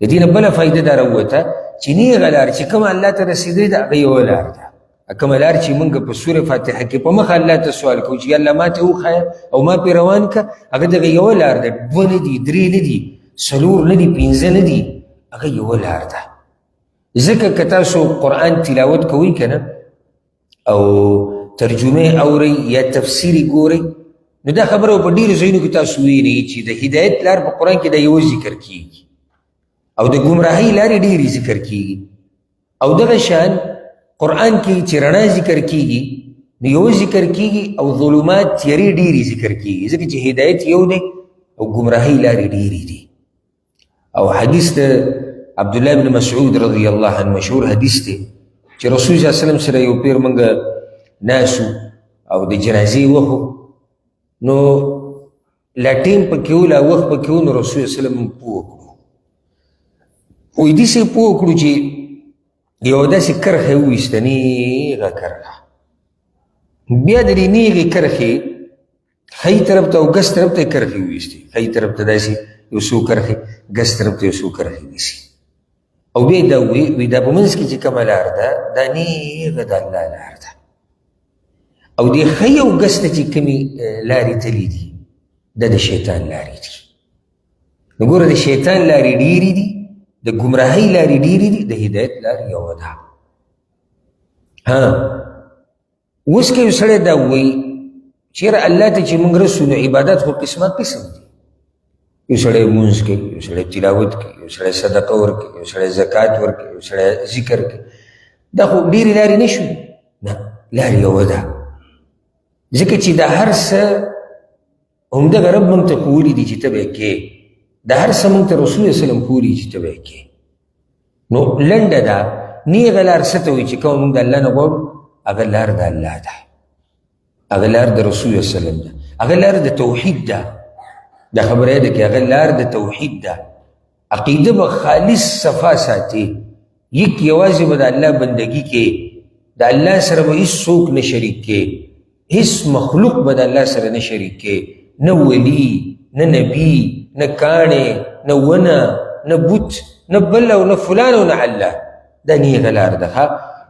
د دې نه بله فایده دا راووته چې نیغه لار چې کومه الله ته رسېدی ده هغه یوه لار ده کومه لار چې موږ په سوره فاتحه کې په مخه الله ته سوال کوو چې الله ما ته وښایه او ما پرې روان که هغه دغه یوه لار ده دوه نه دي درې نه دي څلور نه دي پنځه نه دي هغه یوه لار ده ځکه که تاسو قرآن تلاوت کوئ که نه او ترجمه اورئ یا تفسیر ګورئ نو دا خبره په ډېرو ځایونو کې تاسو وینئ چې د هدایت لار په قرآن کې دا یوه ذکر کیږي او د ګمراهۍ لارې ډېرې ذکر کیږي او دغه شان قرآن کې چې رڼا ذکر کیږي نو یو ذکر کیږي او ظلمات تیارې ډېرې ذکر کیږي ځکه چې هدایت یو دی او ګمراهۍ لارې ډېرې دي او حدیث د عبدالله بن مسعود رضی الله عنه مشهور حدیث دی چې رسول صلی الله علیه وسلم سره یو پیر موږ ناسو او د جنازې وخو نو لا ټیم پکې و لا وخت پکې و نو رسول صلی الله علیه وسلم پوه کړو وایي داسې پوه کړو چې یو داسې کرښه یې وویسته نیغه کرښه بیا د دې نیغې کرښې ښي طرف ته او ګس طرف ته یې کرښې وویستې ښي طرف ته داسې یو څو کرښې ګس طرف ته یو څو کرښې نیسي او بیا یې دا ووایي دا په منځ کې چې کومه لار ده دا نیغه د الله لار ده او دې ښي او ګس ته چې کومې لارې تللي دي دا د شیطان لارې دي نو ګوره د شیطان لارې ډېرې دي د ګمراهۍ لارې ډېرې دي د هدایت لارې یوه ده ها اوس که یو سړی دا ووایي چېرې الله ته چې موږ رسو نو عبادت خو قسمه قسم دي یو سړی لمونځ کوي یو سړی تلاوت کوي یو سړی صدقه ورکوي یو سړی زکات ورکوي یو سړی ذکر کوي دا خو ډېرې لارې نه شوي نه لارې یوه ده ځکه چې دا هر څه همدغه رب موږ ته ښوولي دي چې ته به یې کوې دا هر څه موږ ته رسول صلی وسلم ښوولي چې ته به یې کوې نو لنډه ده نیغه لار څه ته وایي چې کومه موږ د الله نه غواړو هغه لار د الله ده هغه لار د رسول وسلم ده هغه لار د توحید ده دا خبره یاده کې هغه لار د توحید ده عقیده به خالص صفا ساتي یک یوازې به د الله بندګي کې د الله سره به هېڅوک نه شریک کې هیڅ مخلوق به د الله سره نه شریک کې نه ولی نه نبی نه کاڼې نه ونه نه بوت نه بل او نه فلان او نه الله دا نیغه لار ده ښه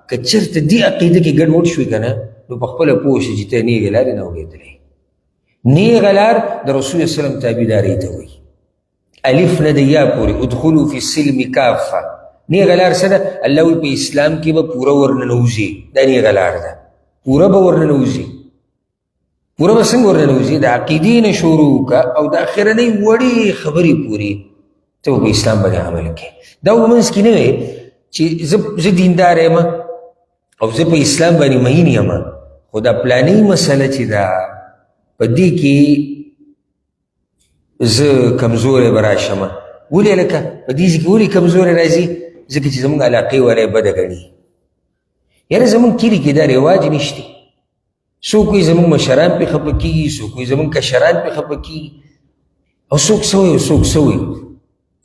که چېرته دې عقیده کې ګډوډ شوي که نه نو په خپله پوه شي چې ته نیغې لارې نه اورېدلی نیغه لار د رسول وسلم تابعدارۍ ته وایي الف نه د یا پورې ادخلو فی السلم کافه نیغه لار څه ده الله وایي په اسلام کې به پوره ورننوځي دا نیغه لار ده پوره به ورننوځي پوره به څنګه ورننوځي د عقیدې نه شروع که او د اخرنۍ وړې خبرې پورې ته به په اسلام باندې عمل کوې دا به منځ کې نه وی چې زه دیندار یم او زه په اسلام باندې مین یم خو دا پلانۍ مسله چې ده په دې کې زه کمزوری به راشم ولې لکه په دې کې ولې کمزوری راځي ځکه چې زموږ علاقې والی بده ګڼي یاره زموږ کلي کې دا رواج نشته څوک وایي زموږ مشران پرې خفه کېږي څوک وایي زموږ کشران پرې خفه کېږي او څوک څه وایي او څوک څه وایي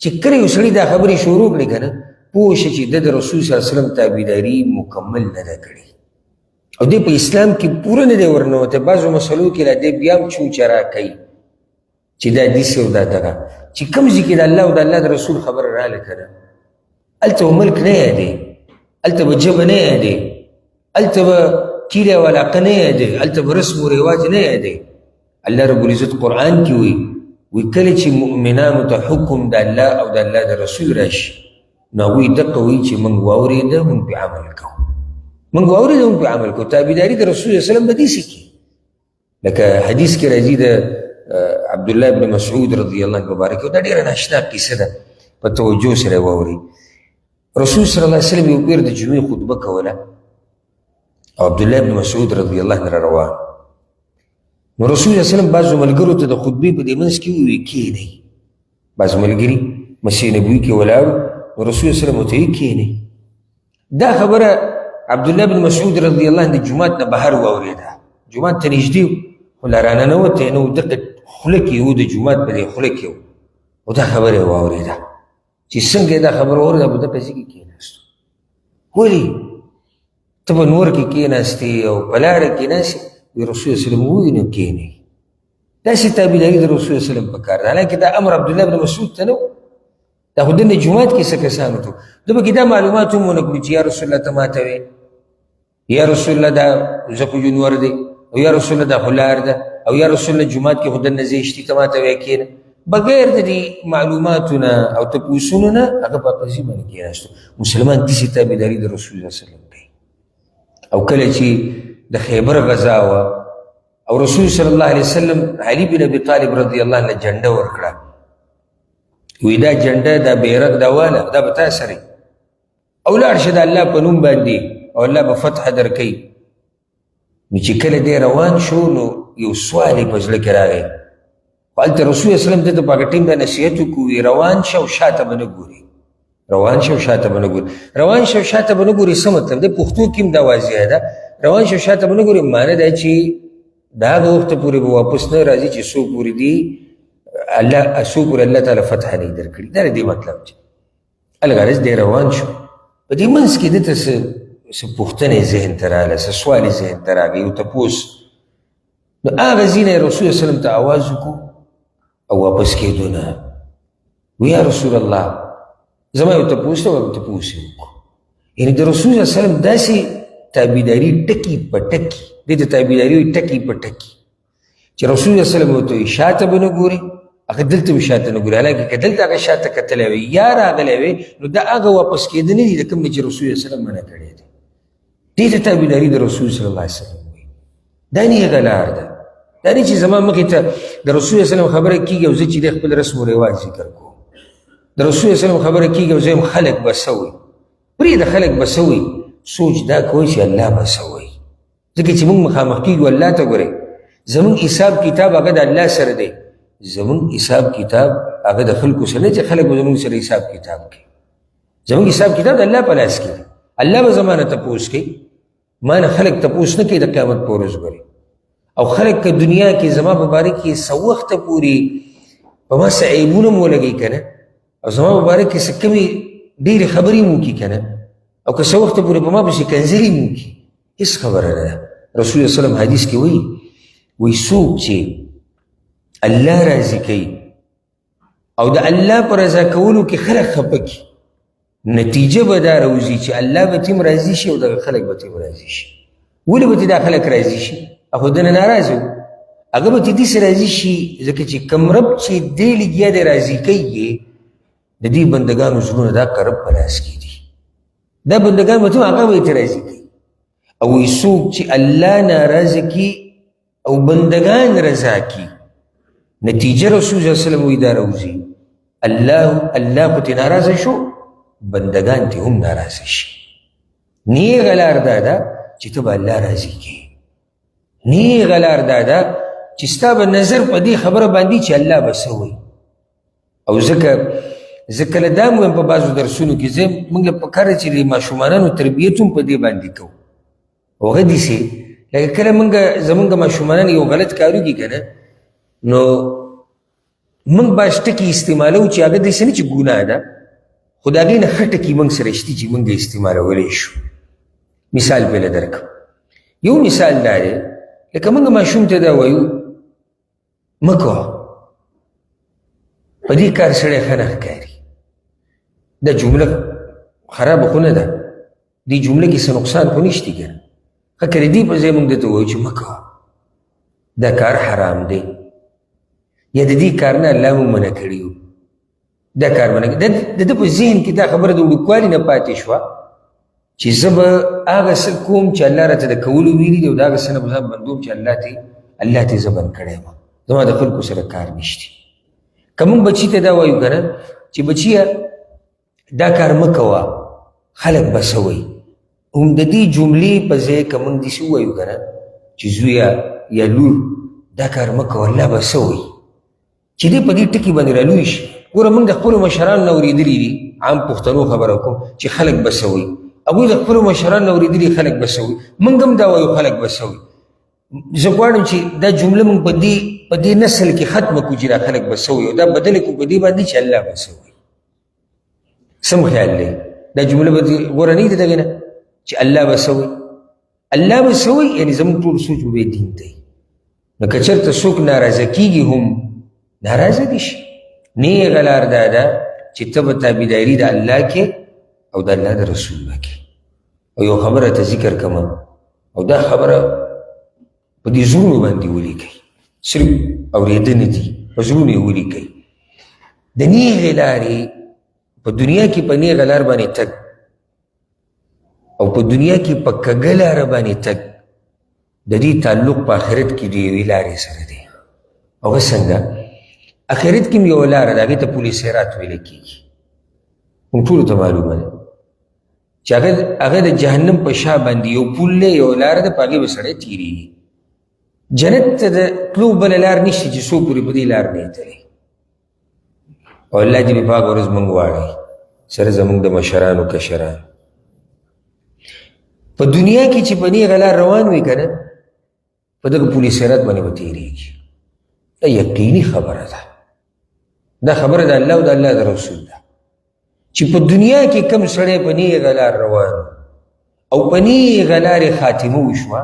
چې کله یو سړي دا خبرې شروع کړې که نه پوه شه چې د رسول صلی الله علیه وسلم تابعداري مکمل نه ده کړې او دی په اسلام کې پوره نه دی ورنوتی بعضو مسلو کې لا دی بیا هم چوچرا کوي چې دا داسې او دا دغه چې کوم ځای کې د الله او د الله د رسول خبره راغله که نه هلته به ملک نه یادې هلته به ژبه نه یادې هلته به کیله او علاقه نه یادې هلته به رسم و رواج نه یادې الله رب العزت قرآن کې وایي کله چې مؤمنانو ته حکم د الله او د الله د رسول راشي نو هغوی دقه وایي چې موږ واورېده موږ پرې عمل کوو موږ واورېده موږ پرې عمل کوو تابعداري د رسول صلی الله علیه وسلم به داسې کې لکه حدیث کې راځي د عبدالله ابن مسعود رضی الله عنه مبارک دا ډېره ناشنا قصه ده په توجه سره یې واورئ. رسول صلی الله علیه وسلم یو پیر د جمعې خطبه کوله او عبدالله ابن مسعود رضی الله عنه روان. نو رسول صلی الله علیه وسلم بعضو ملګرو ته د خطبې په دې منځ کې وویل کښېنئ. بعض ملګري مسجد نبوي کې ولاړو نو رسول صلی الله علیه وسلم ورته ویل کښېنئ. دا خبره عبدالله بن مسعود رضی الله عنه د جومات نه بهر واورېده. جومات ته نږدې و خو لا راننوتی نه و، دغه خوله کې و د جومات په دې خوله کې و او دا خبره یې واورېده چې څنګه یې دا خبره واورېده په دغه ځای کې کېناستو. ولې ته په نور کې کېناستې او په لاره کېناستې؟ وی رسول صلی الله علیه وسلم ووایي نو کښېنئ. داسې تابعداري د رسول صلی الله علیه وسلم پکار ده. حالانکه دا امر عبدالله بن مسعود ته نه و، دا خو دنه جومات کې څه کسانو ته ده پکې دا معلومات هم ونه کړو چې یا رسول الله ته ماته وې، یا رسول الله دا زکو جنور دی، او یا رسول الله دا خو لار ده، او یا رسول الله جومات کې خو دنه ځای شتي ته ماته وې کښېنه. بغیر د دې معلوماتو نه او تپوسونو نه هغه په پسې باندې کېناستو. مسلمان داسې تابعداري د رسول الله صلی الله علیه وسلم کوي. او کله چې د خیبر غزا وه او رسول صلی الله علیه وسلم علي بن ابي طالب رضی الله عنه جنډه ورکړه، وی دا جنډه دا بیرغ دا واله دا به تا سره او لاړ شه د الله په نوم باندې او الله به فتح درکوي. نو چې کله دی روان شو نو یو سوال یې په زړه کې راغی. هلته رسول صلی الله علیه وسلم ته په هغه ټیم دا نصیحت وکړو روان شه او شاته به نه ګورې، روان شه او شاته به نه ګورې. روان شه او شاته به نه ګورې څه مطلب دی؟ پښتو کې هم دا واضحه ده. روان شه او شاته به نه ګورې معنی دا چې د هغه وخته پورې به واپس نه راځي چې څو پورې دي الله څو پورې الله تعالی فتح نه درکړي. دا د دې مطلب دی. الغرض دی روان شو په دې منځ کې دته څه پوښتنې ذهن ته راغله، څه سوال یې ذهن ته راغی، یو تپوس. نو هغه ځای نه رسول صلی الله علیه وسلم ته آواز وکړو او واپس کېدو نه. وی یا رسول الله زما یو تپوس ته تپوس یې وکړو. یعنې د رسول صلی الله علیه وسلم داسې تابعداري ټکي په ټکي، دې ته تابعداري وایي ټکي په ټکي، چې رسول الله صلی الله علیه وسلم ورته وایي شاته به نه ګورې، هغه دلته به شاته نه ګورې. حالانکه که دلته هغه شاته کتلی وی یا راغلی وی نو دا هغه واپس کېده نه دي د کوم نه چې رسول الله صلی الله علیه وسلم منع کړی دی. دې ته تابعداري د رسول صلی الله علیه وسلم وایي. دا نیغه لار ده. دا نه چې زما مخې ته د رسول الله صلی الله علیه وسلم خبره کېږي او زه چې دی خپل رسم و رواج ذکر کوم. د رسول الله صلی الله علیه وسلم خبره کېږي او زه یم خلک به څه وایي. پرېږده خلک به څه وایي، سوچ دا کوئ چې الله به څه وایي. ځکه چې موږ مخامخ کېږو الله ته ګورئ. زموږ حساب کتاب هغه د الله سره دی. زموږ حساب کتاب هغه د خلکو سره نه چې خلک به زموږ سره حساب کتاب کوي. زموږ حساب کتاب د الله په لاس کې دی. الله به زما نه تپوس کوي. ما نه خلک تپوس نه کوي د قیامت په ورځ ګورئ. او خلک که دنیا کې زما په باره کې څه وخته پورې په ما څه عیبونه مو ولګوي که نه، او زما په باره کې څه کمې ډېرې خبرې مو وکړي که نه، او که څه وخته پورې په ما پسې کنځلې مو وکړي، هېڅ خبره نه ده. رسول الله صلی الله علیه وسلم حدیث کې وایي څوک چې الله راضي کوي او د الله په رضا کولو کې خلک خفه کړي، نتیجه به دا راوځي چې الله به تیم راضي شي او دغه خلک به تیم راضي شي. ولې به دا خلک راضي شي؟ هغه دنه ناراضه وو، هغه به دې سره راضي شي ځکه چې کوم رب چې دې لګیا دی راضي کوي د دې بندګانو زړونه دا رب په لاس کې دي. دا بندګان به هغه به راضي کوي. او څوک چې الله ناراضه کی او بندگان رضا کی، نتیجه رسول الله صلی الله علیه وسلم وی دا راوځي الله پته ناراضه شو، بندگان ته هم ناراضه شي. نیغه لار دا ده چې ته به الله راضي کی. نیغه لار دا ده چې ستا به نظر په دې خبره باندې چې الله به څه وایي. او زه کله دا هم وایم په بعضو درسونو کې موږ له پکار چې د ماشومانانو تربیت هم په دې باندې کوو. هغه داسې لکه کله زمونږ ماشومانان یو غلط کار وکړي که نه، نو موږ باید ټکي استعمالوو چې هغه داسې نه چې ګناه ده، خو د هغې نه ښه ټکي موږ سره شتي چې موږ استعمالولی شو. مثال پهله درکړم. یو مثال دا دی لکه موږ ماشوم ته دا وایو مه کوه، په دې کار سړی ښه نه ښکاري. دا جمله خرابه خو نه ده، دې جمله کې څه نقصان خو نشته که نه. ښه که د دې په ځای موږ درته وایو چې مه کوه، دا کار حرام دی، یا د دې کار نه الله موږ منع کړي یو، دا کار منع کړي. د ده په ذهن کې دا خبره د وړوکوالي نه پاتې شوه چې زه به هغه څه کوم چې الله راته د کولو ویلي دي او د هغه څه نه به ځان بندوم چې الله ته زه بند کړی یم. زما د خلکو سره کار نشته. که موږ بچي ته دا وایو که نه چې بچیه دا کار مه کوه خلک به څه وایي، هم د دې جملې په ځای که موږ داسې ووایو که نه چې زویه یا لور دا کار مه کوه الله به څه وایي، چې دی په دې ټکي باندې رالوی شي. ګوره موږ د خپلو مشرانو نه اورېدلي دي، عام پښتنو خبره کوم چې خلک به څه وایي، هغوی د خپلو مشرانو نه اورېدلي خلک به څه وایي، موږ هم دا وایو خلک به څه وایي. زه غواړم چې دا جمله موږ په دې نسل کې ختمه کړو چې دا خلک به څه وایي او دا بدله کړو په دې باندې چې الله به څه وایي. سم خیال دی دا جمله به غوره نه وي د دغې نه چې الله به څه وایي. الله به څه وایي یعنې زموږ ټول سوچ به دین دی. نو که چېرته څوک ناراضه کېږي هم ناراضه دي شي، نیغه لار دا ده چې ته به تابعداري د الله کې او د الله د رسول به کې. او یو خبره ته ذکر کومه او دا خبره په دې زړونو باندې ولیکئ، صرف اورېدنې دي په زړونو یې ولیکئ. د نیغې لارې په دنیا کې په نیغه لار باندې تګ او په دنیا کې په کږه لاره باندې تګ د دې تعلق په آخرت کې د یوې لارې سره دی. هغه څنګه؟ آخرت کې هم یوه لاره ده، هغې ته پل صراط ویلی کېږي. موږ ټولو ته معلومه ده چې هغه د جهنم په شا باندې یو پل دی، یو لاره ده، په هغې به سړی تېرېږي. جنت ته د تلو بله لار نشته چې څوک پورې په دې لار نه تللی. او الله دې په هغه ورځ موږ واړوي سره زموږ د مشرانو کشرانو. په دنیا کې چې په نیغه لار روان وي که نه په دغه پل صراط باندې به تېرېږي. دا یقیني خبره ده، دا خبره د الله او د الله د رسول ده چې په دنیا کې کم سړی په نیغه لار روان او په نیغه لارې خاتمه وشوه،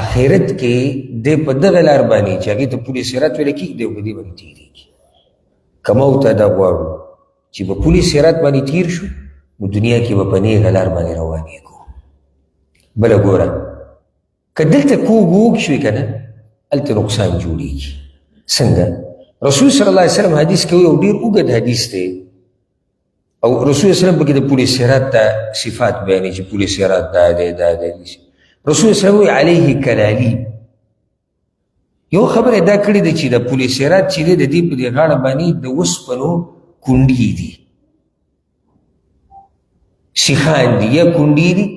آخرت کې دی په دغه لار باندې چې هغې ته پل صراط ویلی کېږي دی په دې باندې تېرېږي. که موږ ته دا غواړو چې په پل صراط باندې تېر شو نو دنیا کې به په نیغه لار باندې روانېږو. بله ګوره که دلته کوږ ووږ شوې که نه هلته نقصان جوړېږي. څنګه؟ رسول صلی الله علیه وسلم حدیث کې یو ډېر اوږد حدیث دی او رسول وسلم پکې د پل صراط ته صفات بیانوي چې پل صراط دا دی دا دی. رسول وسلم وایي علیه کلالیب. یو خبره دا کړې ده چې د پل صراط چې دی د دې په دې غاړه باندې د اوسپنو کونډې دي، سیخان دي یا کونډې دي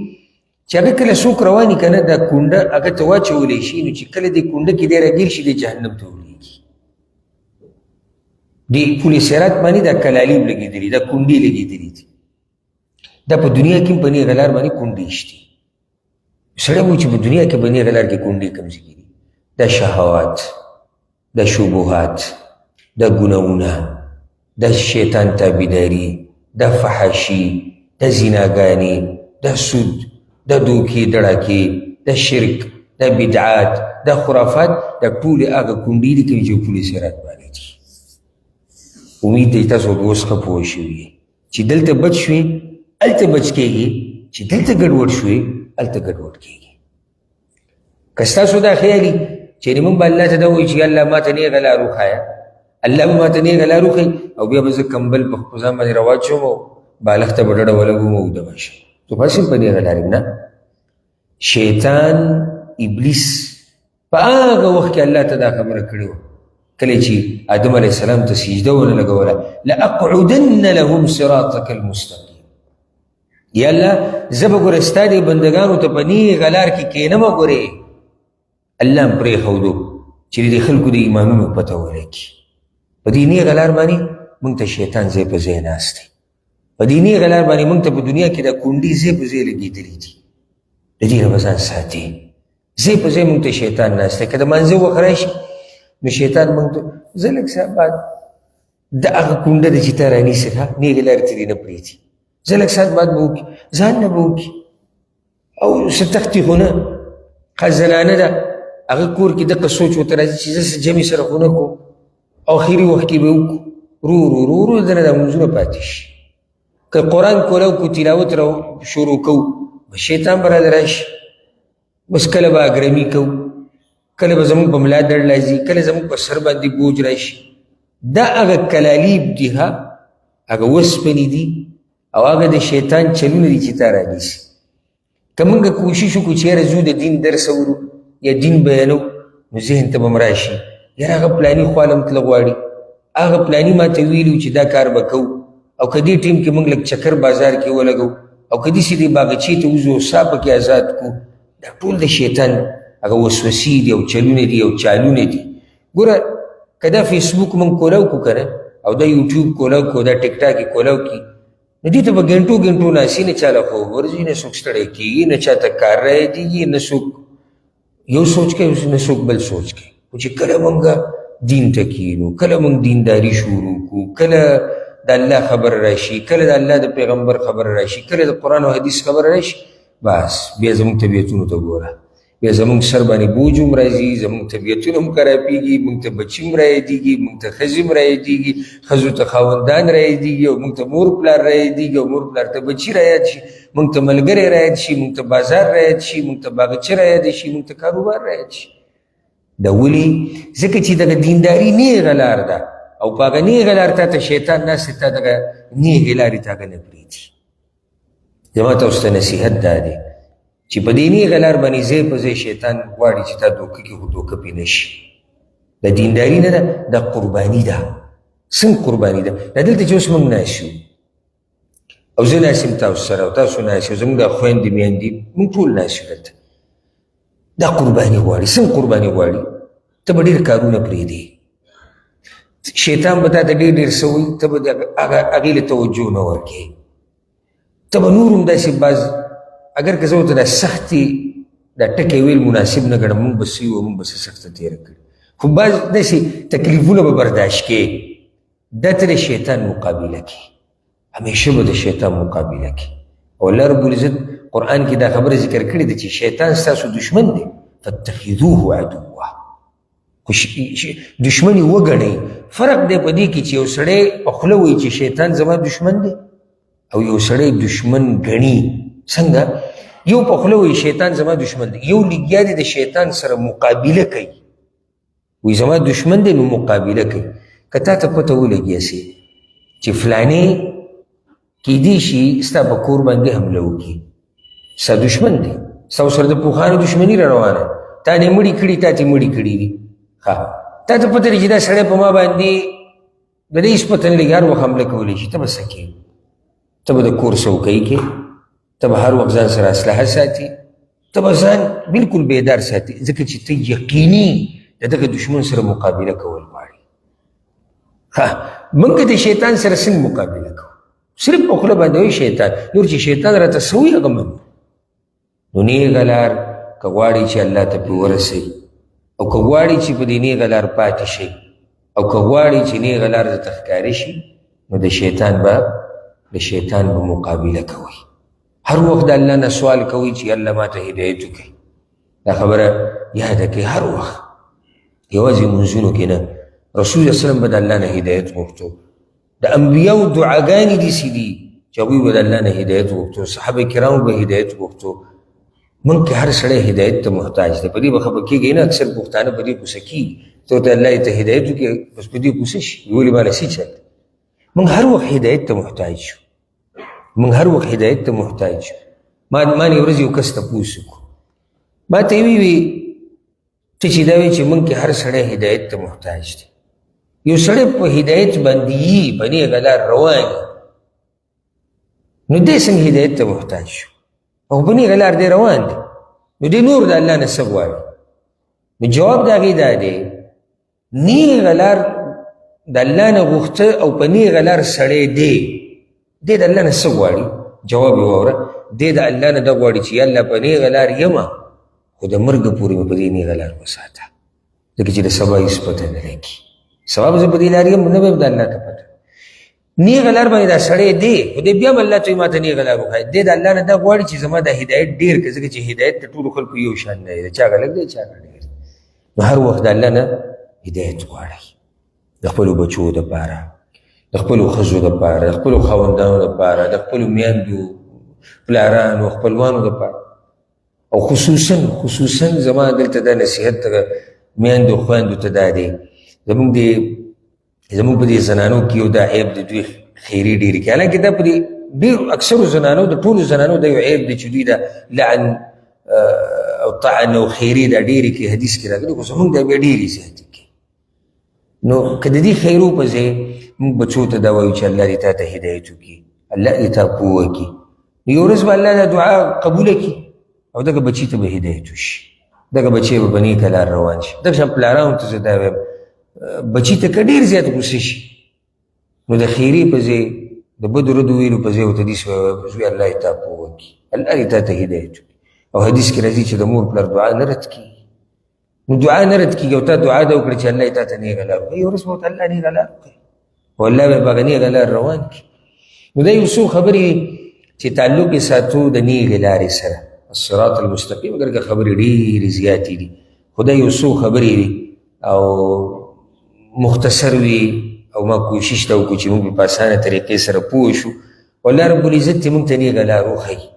چې هغه کله څوک رواني که نه دا کونډه هغه ته واچولی شي نو چې کله دې کونډه کې دی راګیر شي دی جهنم ته ولېږي. دې پل صراط باندې دا کلالیب لګېدلي دا کونډې لګېدلي دي. دا په دنیا کې هم په نیغه لار باندې کونډې شتي. سړی وایي چې په دنیا کې په نیغه لار کې کونډې کوم ځای کې دي؟ دا شهوات، دا شبهات، دا ګناهونه، دا شیطان تابعداري، دا فحاشي، دا زناګانې، دا سود، دا دوکې دړکې، دا شرک، دا بدعات، دا خرافات، دا ټولې هغه کونډې دي کوي چې پل صراط باندې دي. امید دی تاسو اوس ښه پوه شوي چې دلته بچ شوې هلته بچ کېږي، چې دلته ګډوډ شوې هلته ګډوډ کېږي. که ستاسو دا خیالي چې موږ به الله ته دا وایو چې الله ما ته نیغه لار وښایه، الله به ما ته نیغه لار وښایي او بیا به زه کمبل په خپل ځان باندې رواچوم او بالښت ته به ډډه ولګوم او وده به شم. تو پاسم په نیغه لار نه. شیطان ابلیس په هغه وخت کې الله ته دا خبره کړې وه کله چې آدم علیه السلام ته سجده ونه لګوله لاقعدن لهم صراطک المستقیم. یا الله زه به ګوره ستا دې بندګانو ته په نیغه لار کې کښېنمه ګورې. الله هم پرېښودو چې د خلکو د ایمانونو پته ولګي. په دې نیغه لار باندې موږ ته شیطان ځای په ځای ناست دی. په دې نیغه لار باندې موږ ته په دنیا کې دا کونډې ځای په ځای لګېدلي دي. د دې نه به ځان ساتي. ځای په ځای موږ ته شیطان ناست دی. که د مانځه وخت راشي نو شیطان موږ ته زه لږ ساعت بعد د هغه کونډه ده چې تا رانیسې نیغې لارې ته دې نه پرېږدي، زه لږ ساعت بعد به وکړي، ځان نه به وکړي او څه تختې خو نه. ښه زنانه ده هغه کور کې دغه سوچ ورته راځي چې زه جمع سره خو نه کوم او اخري وخت کې به وکړو ورو ورو دنه دا منځونه پاتې شي. که قرآن کولو کو تلاوت را شروع کوو شیطان به راله راشي، بس کله به اګرمي کوو، کله به زموږ په ملا درد راځي، کله زموږ په سر باندې بوج راشي. دا هغه کلالیب دي، هغه وسپنې دي او هغه د شیطان چلونه دي چې تا رانیسي. که موږ کوشش وکړو چې یاره ځو د دین درس اورو یا دین بیانو نو ذهن ته به م راشي یاره هغه پلاني خوا له تله غواړي، هغه پلاني ما ته ویلي چې دا کار به کوو، او که دې ټیم کې موږ لږ چکر بازار کې ولګو، او که داسې دې باغچې ته وځو ساه پکې آزاد کړو. دا ټول د شیطان هغه وسوسې دي او چلونه دي او چالونه دي. ګوره که دا فیسبوک موږ کولاو کړو که نه، او دا یوټیوب کولاو کړو، دا ټیک ټاک یې کولاو کړي، نو دې ته به ګنټو ګنټو ناسي، نه چاله خوب ورځي، نه څوک ستړی کېږي، نه چاته کار رایادېږي، نه څوک یو سوچ کوي، نه څوک بل سوچ کوي. خو چې کله موږ دین ته کښېنو، کله موږ دینداري شروع کړو، کله د الله خبر راشي، کله د الله د پیغمبر خبر راشي، کله د قرآن او حدیث خبر راشي، بس بیا زموږ طبیعتونو ته ګوره، بیا زموږ سر باندې بوج هم راځي، زموږ طبیعتونه هم خرابېږي، موږ ته بچي هم رایادېږي، موږ ته ښځې هم رایادېږي، ښځو ته خاوندان رایادېږي، او موږ ته مور پلار رایادېږي، او مور پلار ته بچي رایاد شي، موږ ته ملګری رایاد شي، موږ ته بازار رایاد شي، موږ ته باغچه رایاد شي، موږ ته کاروبار رایاد شي. دا ولې؟ ځکه چې دغه دینداري نیغه لار ده، او په هغه نیغه لار تا ته شیطان ناستې تا دغه نیغې لارې ته هغه نه پرېږدي. زما تاسو ته نصیحت دا دی چې په دې نیغه لار باندې ځای په ځای شیطان غواړي چې تا دوکه کړي، خو دوکه پرې نه شي. دا دینداري نه ده، دا قرباني ده. څنګه قرباني ده؟ دا دلته چې اوس موږ ناست یو، او زه ناست یم تاسو سره، او تاسو ناست یو، زموږ دا خویندې میندې موږ ټول ناست یو دلته. دا قرباني غواړي. څنګه قرباني غواړي؟ ته به ډېر کارونه پرېږدې، شیطان به تا ته ډېر ډېر څه وایي، ته به هغې له توجه نه ورکړې، ته به نور هم داسې بعض، اگر که زه ورته دا سختې دا ټکې ویل مناسب نه ګڼم، موږ به څه یو، موږ به څه سخته تېره کړې، خو بعض داسې تکلیفونه به برداشت کې. دا ته د شیطان مقابله کې، همیشه به د شیطان مقابله کې. او الله رب العزت قرآن کې دا خبره ذکر کړې ده چې شیطان ستاسو دشمن دی، فاتخذوه عدوا، دشمن یې وګڼئ. فرق دی په دې کې چې یو سړی په خوله وایي چې شیطان زما دشمن دی، او یو سړی دشمن ګڼي. څنګه؟ یو په خوله وایي شیطان زما دشمن دی، یو لګیا دی د شیطان سره مقابله کوي، وایي زما دشمن دی، نو مقابله کوي. که تا ته پته ولګیاسې چې فلانې کیدای شي ستا په کور باندې حمله وکړي، ستا دشمن دی، ستا سره د پوخانو دشمني را روانه، تا نه مړي کړي، تا ته مړي کړي دي. ښه، تا ته پته دی چې دا سړی په ما باندې د دې هېڅ پته نه لګي، هر وخت حمله کولی شي. ته به څه کوې؟ ته به د کور څوکۍ کې، ته به هر وخت ځان سره اسلحه ساتي، ته به ځان بلکل بیدار ساتي، ځکه چې ته یقیني د دغه دشمن سره مقابله کول غواړي. ښه، موږ د شیطان سره څنګه مقابله کوو؟ صرف په خوله باندې وایي شیطان، نور چې شیطان راته څه وایي هغه منو. نو نیغه لار که غواړي چې الله ته پرې ورسوي، او که غواړي چې په دې نیغه لار پاتې شي، او که غواړي چې نیغه لار درته ښکاري شي، نو د شیطان به مقابله کوئ. هر وخت د الله نه سوال کوئ چې الله ما ته هدایت وکړي. دا خبره یاده کړئ هر وخت، یوازې منځونو کې نه. رسول الله وسلم به د الله نه هدایت غوښتو، د انبیاو دعاګانې داسې دي چې هغوی به د الله نه هدایت غوښتو، صحابه کرامو به هدایت غوښتو. موږ کې هر سړی هدایت ته محتاج دی. په دې به خفه کېږئ نه، اکثر پښتانه په دې غوسه کېږي، ته ورته الله ته هدایت وکړي، بس په دې غوسه شي، ولې ما نصیب چاته. موږ هر وخت هدایت ته محتاج یو، موږ هر وخت هدایت ته محتاج یو. ما نې ورځ یو کس تپوس وکړو، ما ته یې وویل ته چې دا وایې چې موږ کې هر سړی هدایت ته محتاج دی. یو سړی په هدایت باندې یي، په نیغه لار روان یي، نو دی څنګه هدایت ته محتاج شو؟ او په نیغه لار دی روان دی، نو دی نور د الله نه څه غواړي؟ نو جواب د هغې دا دی، نیغه لار د الله نه غوښته او په نیغه لار سړی دی د الله نه څه غواړي؟ جواب یې واوره، دی د الله نه دا غواړي چې یا الله په نیغه لار یمه، خو د مرګه پورې مې په دې نیغه لار وساته، ځکه چې د سبا هېڅ پته نه لګي. سبا به زه په دې لار یم، نه به یم د الله ته پته. نیغه لار باندې دا سړی دی، خو دی بیا هم الله ته ما ته نیغه لار وښایه. دی د الله نه دا غواړي چې زما دا هدایت ډېر کړه، ځکه چې هدایت د ټولو خلکو یو شان نه دی، د چا هغه لږ دی، چا هغه ډېر. نو هر وخت د الله نه هدایت غواړئ، د خپلو بچو دپاره، د خپلو ښځو دپاره، د خپلو خاوندانو دپاره، د خپلو میندو پلارانو خپلوانو دپاره. او خصوصا زما دلته دا نصیحت ته میندو خویندو ته دا دی، زموږ په دې زنانو کې یو دا عیب د دوی خیري ډېرې کوي. حالانکې دا په دې ډېرو اکثرو زنانو، د ټولو زنانو دا یو عیب دی چې دوی دا لعن او طعن او خیري دا ډېرې کوي، حدیث کې راغلي، خو زموږ دا بیا ډېرې زیاتې کوي. نو که د دې خیرو په ځای موږ بچو ته دا وایو چې الله دې تا ته هدایت وکړي، الله دې تا پوه وکړي، نو یو ورځ به الله دا دعا قبوله کړي او دغه بچي ته به هدایت وشي، دغه بچی به په نیکه لار روان شي. دغه شان پلارانو ته زه دا وایم بچي ته که ډېر زیات غوسه شي نو د خیرې په ځای د بدو ردو ویلو په ځای ورته داسې ووایه زوی الله دې تا پوه وکړي، الله دې تا ته هدایت وکړي. او حدیث کې راځي چې د مور پلار دعا نه رد کېږي، نو دعا نه رد کېږي او تا دعا دا وکړه چې الله دې تا ته نیغه لار وکړي، یو ورځ به ورته الله نیغه لار وکړي او الله به په هغه نیغه لار روان کړي. نو دا یو څو خبرې چې تعلق یې ساتو د نیغې لارې سره، الصراط المستقیم، اگر که خبرې ډېرې زیاتې دي خو دا یو څو خبرې وي او مختصر وي او ما کوشش دا وکړو چې موږ په اسانه طریقې سره پوه شو او الله رب العزت دې موږ ته نیغه لار وښیي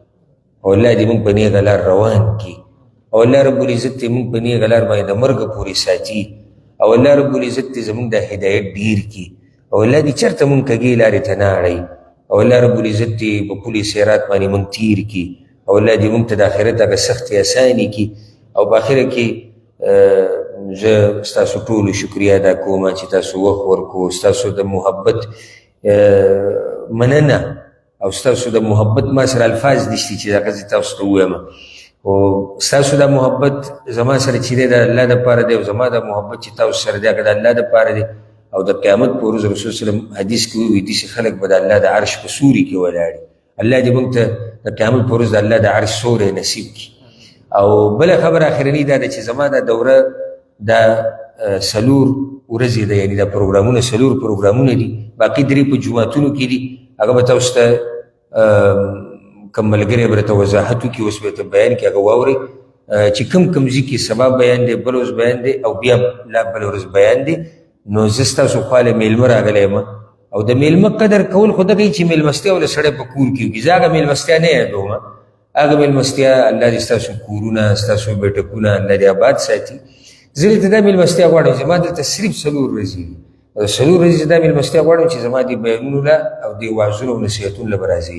او الله دې موږ په نیغه لار روان کړي او الله رب العزت دې موږ په نیغه لار باندې د مرګه پورې ساتي او الله رب العزت دې زموږ د هدایت ډېر کړي او الله دې چېرته موږ کږې لارې ته نه اړوي او الله رب العزت دې په پل صراط باندې موږ تیر کړي او الله دې موږ ته د آخرت هغه سختې اسانې کړي او په آخره کې زه ستاسو ټولو شکریه ادا کوم چې تاسو وخت ورکو، ستاسو د محبت مننه او ستاسو د محبت ما سره الفاظ نشته چې هغه زه تاسو ته ووایم او ستاسو د محبت زما سره چې دی د الله دپاره دی او زما د محبت چې تاسو سره دی هغه د الله دپاره دی او د قیامت په ورځ رسول وسلم حدیث کې ووایي داسې خلک به د الله د عرش په سوري کې ولاړ الله دې موږ ته د قیامت په ورځ د الله د عرش سوری نصیب کړي. او بله خبره اخرني دا ده چې زما دا دوره دا 4 ورځې ده، یعنې دا پروګرامونه 4 پروګرامونه دي، باقي 3 په جوماتونو کې دي، هغه به تاسو ته کوم ملګری به راته وضاحت وکړي، اوس به ورته بیان کړي، هغه واورئ چې کوم ځای کې سبا بیان دی، بل ورځ بیان دی او بیا لا بل ورځ بیان دی. نو زه ستاسو خواله میلمه راغلی یم او د میلمه قدر کول خو دغه چې میلمستیا وله سړی په کور کې وکړي، زه هغه میلمستیا نه یادوم، هغه میلمستیا الله دې ستاسو کورونه ستاسو بیټکونه الله دې آباد ساتي. زه دلته دا میلمستیا غواړم، زما دلته صرف 4 ورځې دي او 4 ورځې دا میلمستیا غواړم چې زما دې بیانونو له او دې وعظونو او نصیحتونو له به راځي.